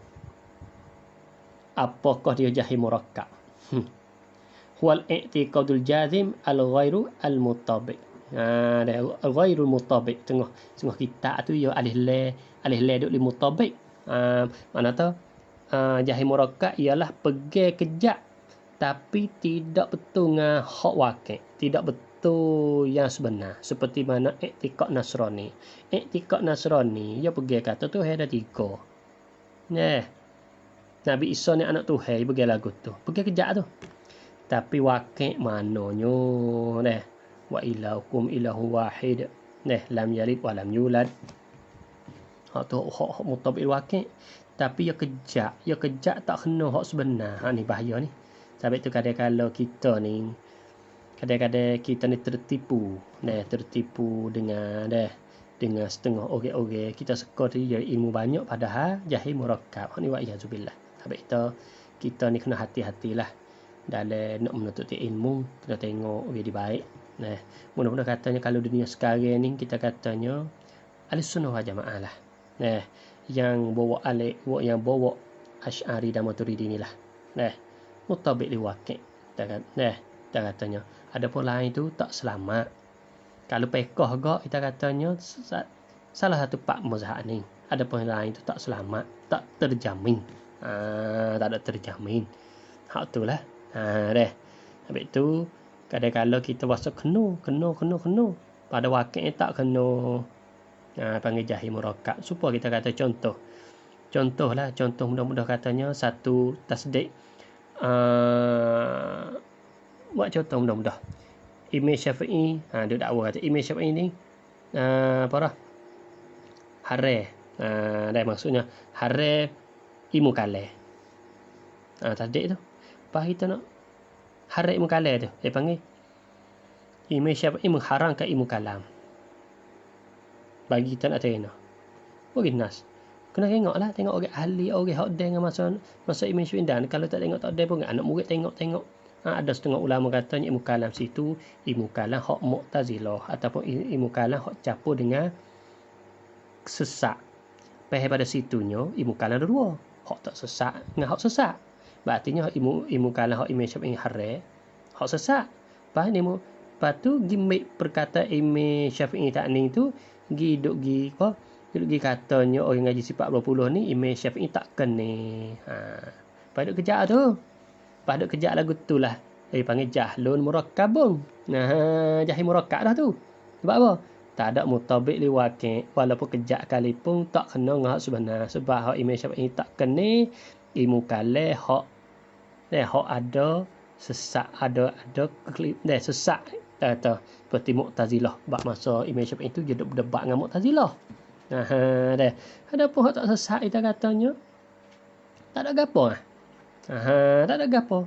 Apakah dia jahil murakkab? Huwal i'tiqadul jazim al-ghairu al-muttabi'. Al-ghairul muttabi'. Tengok kita tu ya alih le duk li muttabi'. Mana tu jahil murakkab ialah pergi kejap tapi tidak betul dengan hak waqi', tidak betul yang sebenar. Seperti mana i'tiqad Nasrani. I'tiqad Nasrani dia pergi kata Tuhan ada 3. Nabi Isa ni anak Tuhan, dia pergi lagu tu. Pergi kejap tu. Tapi waqi' manonyo wa ilahukum ilahu wahid. Lam yalid wa lam yulad. Hak tu hak mutabil waqi'. Tapi ya kejap tak kena hak sebenar. Ni bahaya ni. Sebab tu kadang-kadang kita ni tertipu. Tertipu dengan setengah orang-orang kita suka dia ilmu banyak padahal jahil murakkab. Ni wa iyazubillah. Sebab kita ni kena hati-hatilah dalam nak menuntut ilmu, kena tengok dia baik. Mudah-mudahan katanya kalau dunia sekarang ni kita katanya ahli sunnah wal jamaah lah. Yang bawa Asy'ari dan Maturidi inilah. Mutabik li waqi'. Kita katanya ada pun lain tu tak selamat. Kalau fiqh gak kita katanya salah satu pak mazhab ni. Ada pun lain tu tak selamat, tak terjamin. Tak ada terjamin. Hak tu lah. Habis tu kadang-kadang kita rasa kena. Pada waqi' tak kena. Panggil jahil murakkab. Supaya kita kata contoh mudah-mudahan katanya satu tasdik. Buat contoh mudah-mudahan. Imam Syafi'i, dia dakwa kata Imam Syafi'i ni haram. Maksudnya haram ilmu kalam. Tasdik tu. Apa kita nak haram ilmu kalam tu? Dia panggil Imam Syafi'i mengharamkan ilmu kalam. Bagi kita nak terima. Bagi nas. Kena tengok orang ahli, orang hak dengan masa Imam Syafi'i dan kalau tak tengok tak ada pun anak murid tengok. Ada setengah ulama katanya ilmu kalam situ ilmu kalam hak Mu'tazilah ataupun ilmu kalam hak campur dengan sesat. Pada situnya ilmu kalam ada 2. Hak tak sesat dengan hak sesat. Berartinya ilmu kalam hak Imam Syafi'i haram, hak sesat. Lepas tu gimik perkata Imam Syafi'i tak ni tu duk katanya orang ngaji sifat 20 ni Imam Syafi'i tak kena. Pada kejap tu. Pada kejap lagu tu lah. Panggil jahlun murakkabun. Jahil murakkab dah tu. Sebab apa? Tak ada mutabik li waqi'. Walaupun kejap kali pun tak kena dengan hak sebenar. Sebab hak Imam Syafi'i tak kena ilmu kalam hak ada sesat, ada sesat. Kata seperti Mu'tazilah. Bab masa Imam Syafi'i itu dia berdebat dengan Mu'tazilah. Ada pun hak tak sesat kita katanya tak ada gapo. Tak ada gapo.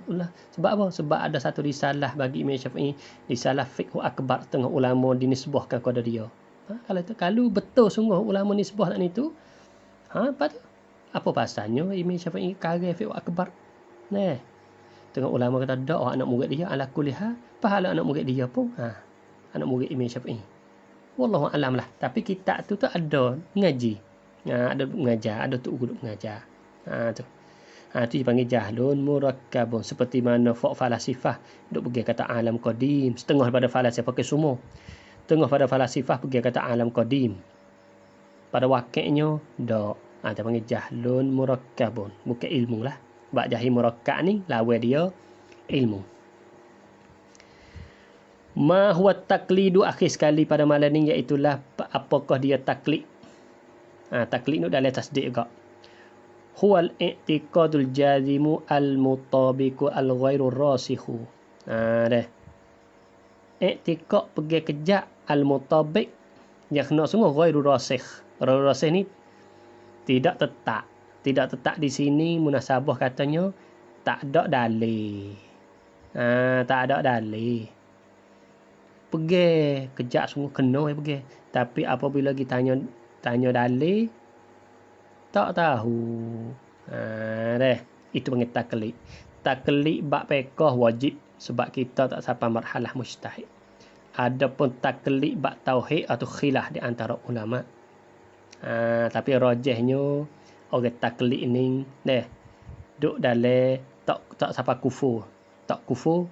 Sebab apa? Sebab ada satu risalah bagi Imam Syafi'i, risalah fiqh akbar tengah ulama dinisbahkan kepada dia. Kalau betul sungguh ulama nisbah tak ni tu, apa pasalnya Imam Syafi'i karya fiqh akbar? Tengah ulama kata dak anak murid dia ala kuliah, pahala anak murid dia pun anak murid Imam Syafi'i. Wallahu alam lah. Tapi kitab tu tak ada ngaji. Ada mengajar, ada tu guru mengajar. Tu. Tu dipanggil jahlun murakkabun. Seperti mana falasifah duk pergi kata alam qadim, setengah pada falasifah pakai semua. Setengah pada falasifah pergi kata alam qadim. Pada wakilnya dak. Dia panggil jahlun murakkabun. Bukan ilmu lah. Bak jahil murakkab ni lawan dia ilmu. Ma huwa taqlidu akhir sekali pada malam ni, iaitulah apakah dia taklid. Taklid ni dalam tasdik juga. Huwa al-i'tiqadul jazimu al-mutabiqu al-ghairu rasikhu. Dah. I'tiqad pergi kejak al-mutabiq yang kena sungguh ghairu rasikh. Ghairu rasikh ni tidak tetap. Tidak tetap di sini munasabah katanya tak ada dalil. Tak ada dalil. Pergi kejak sungguh kena pergi. Tapi apabila kita tanya dalil tak tahu. Dah. Itu panggil taklid. Taklid bab fiqh wajib sebab kita tak sampai marhalah mujtahid. Adapun taklid bab tauhid atau khilaf di antara ulama. Tapi rajihnya orang taklid ni duk dalam tak sampai kufur. Tak kufur.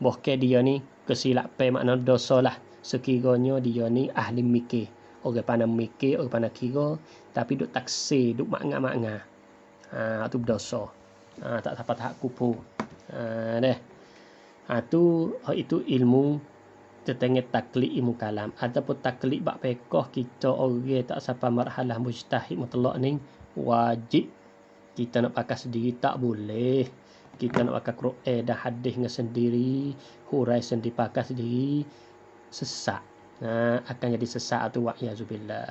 Bahkan dia ni kesilapan makna dosa lah. Sekiranya dia ni ahli mikir. Orang pandai mikir, orang pandai kira, tapi duk taksir, duk makna-makna. Itu berdosa. Tak sampai tahap kufur. Itu ilmu tertengah taklid ilmu kalam. Ataupun taklid bab fiqh kita orang tak sampai marhalah mujtahid mutlak ni wajib kita nak pakai sendiri tak boleh. Kita nak pakai Quran dan hadis dengan sendiri, hurai sendiri pakai sendiri, sesat. Akan jadi sesat tu wa'yazubillah.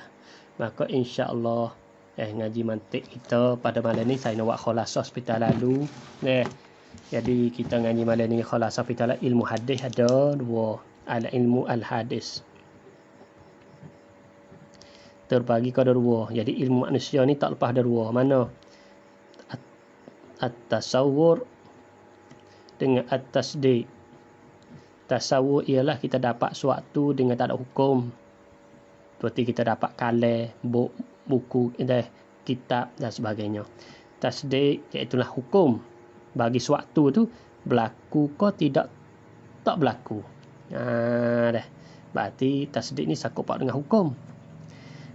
Maka insya-Allah ngaji mantik kita pada malam ni saya nak buat khulasah seperti lalu. Jadi kita ngaji malam ni khulasah seperti ilmu hadis ada dua, al-ilmu al-hadis. Terbagi kepada dua. Jadi ilmu manusia ni tak lepas dari dua. Mana? At-tasawwur dengan at-tasdiq. Tasawwur ialah kita dapat suatu dengan tak ada hukum. Seperti kita dapat kalam, buku, kitab dan sebagainya. Tasdiq iaitulah hukum bagi suatu tu berlaku ke tidak tak berlaku. Berarti tasdiq ni sakup dengan hukum.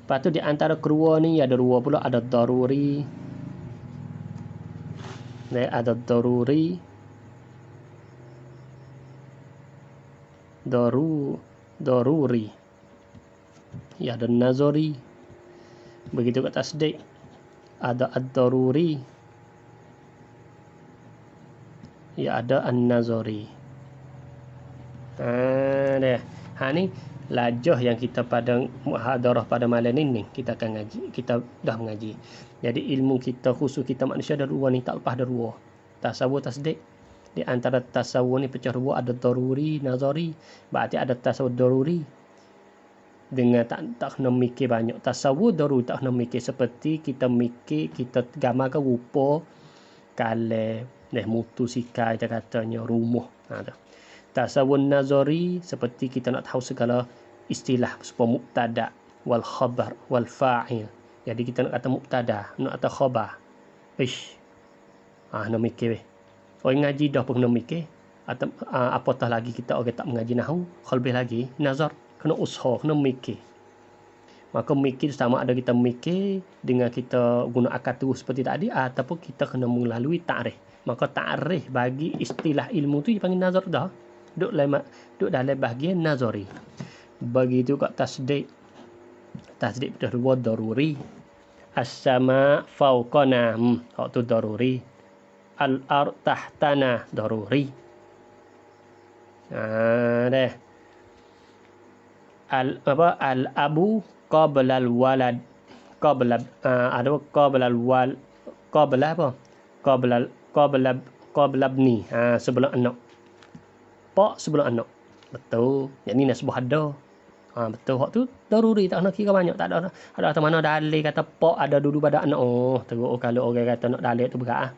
Lepas tu di antara kedua ni ada dua pula, ada daruri. Ada daruri. Daruri. Ya, ada nazari. Begitu kat tasdik. Ada ad-daruri. Ya, ada an-nazari. Ni lajah yang kita pada muhadarah pada malam ini kita akan ngaji. Kita dah mengaji. Jadi ilmu kita khusus kita manusia ada dua ni, tak lepas ada dua. Tasawur, tasdik. Di antara tasawur ni pecah dua, ada daruri, nazari. Berarti ada tasawur daruri dengan tak kena mikir banyak. Tasawur daruri tak kena mikir, seperti kita mikir, kita gambarkan rupa kalam, mutu sikai kita katanya rumah. Tasawur nazari seperti kita nak tahu segala istilah seperti mubtada wal khabar wal fa'il. Jadi kita nak kata mubtada, nak kata khabar. Nak mikir. Orang ngaji dah pun kena mikir. Atau apatah lagi kita orang tak mengaji nahwu, lebih lagi nazar, kena usaha, kena mikir. Maka mikir sama ada kita mikir dengan kita guna akal terus seperti tadi, ataupun kita kena melalui ta'rif. Maka ta'rif bagi istilah ilmu tu dipanggil nazar dah. Duk dalam bahagian nazari. Begitu kat tasdik. Tasdik dah dua daruri. As-sama fawqana. Hak tu daruri. Al-ard tahtana daruri. Al-abu qabla al-walad. Qabla ibni. Sebelum anak. Pak sebelum anak. Betul. Yang ni nasbah ada. Betul. Hak tu daruri, tak nak kira banyak. Tak ada atas mana dalil kata pak ada dulu pada anak. Teruk kalau orang kata nak dalil tu berat.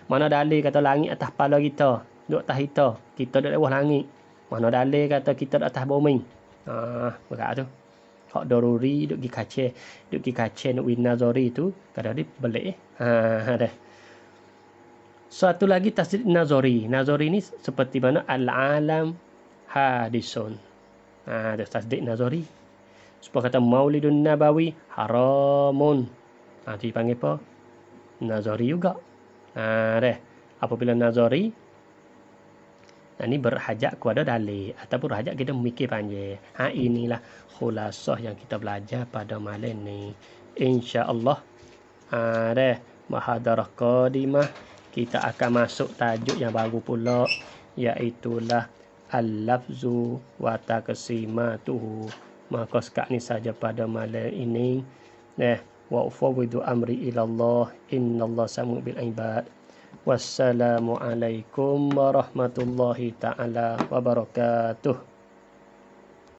Mana dalil kata langit atas kepala kita, duduk atas kita duduk di bawah langit. Mana dalil kata kita duduk atas bumi. Berat tu. Hak daruri duk gi kace nak win nazari tu kadang dia belik dah. Satu lagi tasdid nazari. Nazari ni seperti mana al-alam hadisun. Ada tasdid nazari. Supaya kata Maulidun Nabawi haramun. Itu dipanggil apa? Nazari juga. Dah. Apabila nazari ini berhajat kepada dalil ataupun berhajat kita memikir panjang. Inilah khulasah yang kita belajar pada malam ni. Insya-Allah. Dah. Muhadarah qadimah kita akan masuk tajuk yang baru pula, iaitulah al-lafzu wa taqsimatuhu. Maka sekarang ni saja pada malam ini. Wa ufawwidu amri ila Allah. Innallaha sami'un bil ibad. Wassalamualaikum warahmatullahi ta'ala wabarakatuh.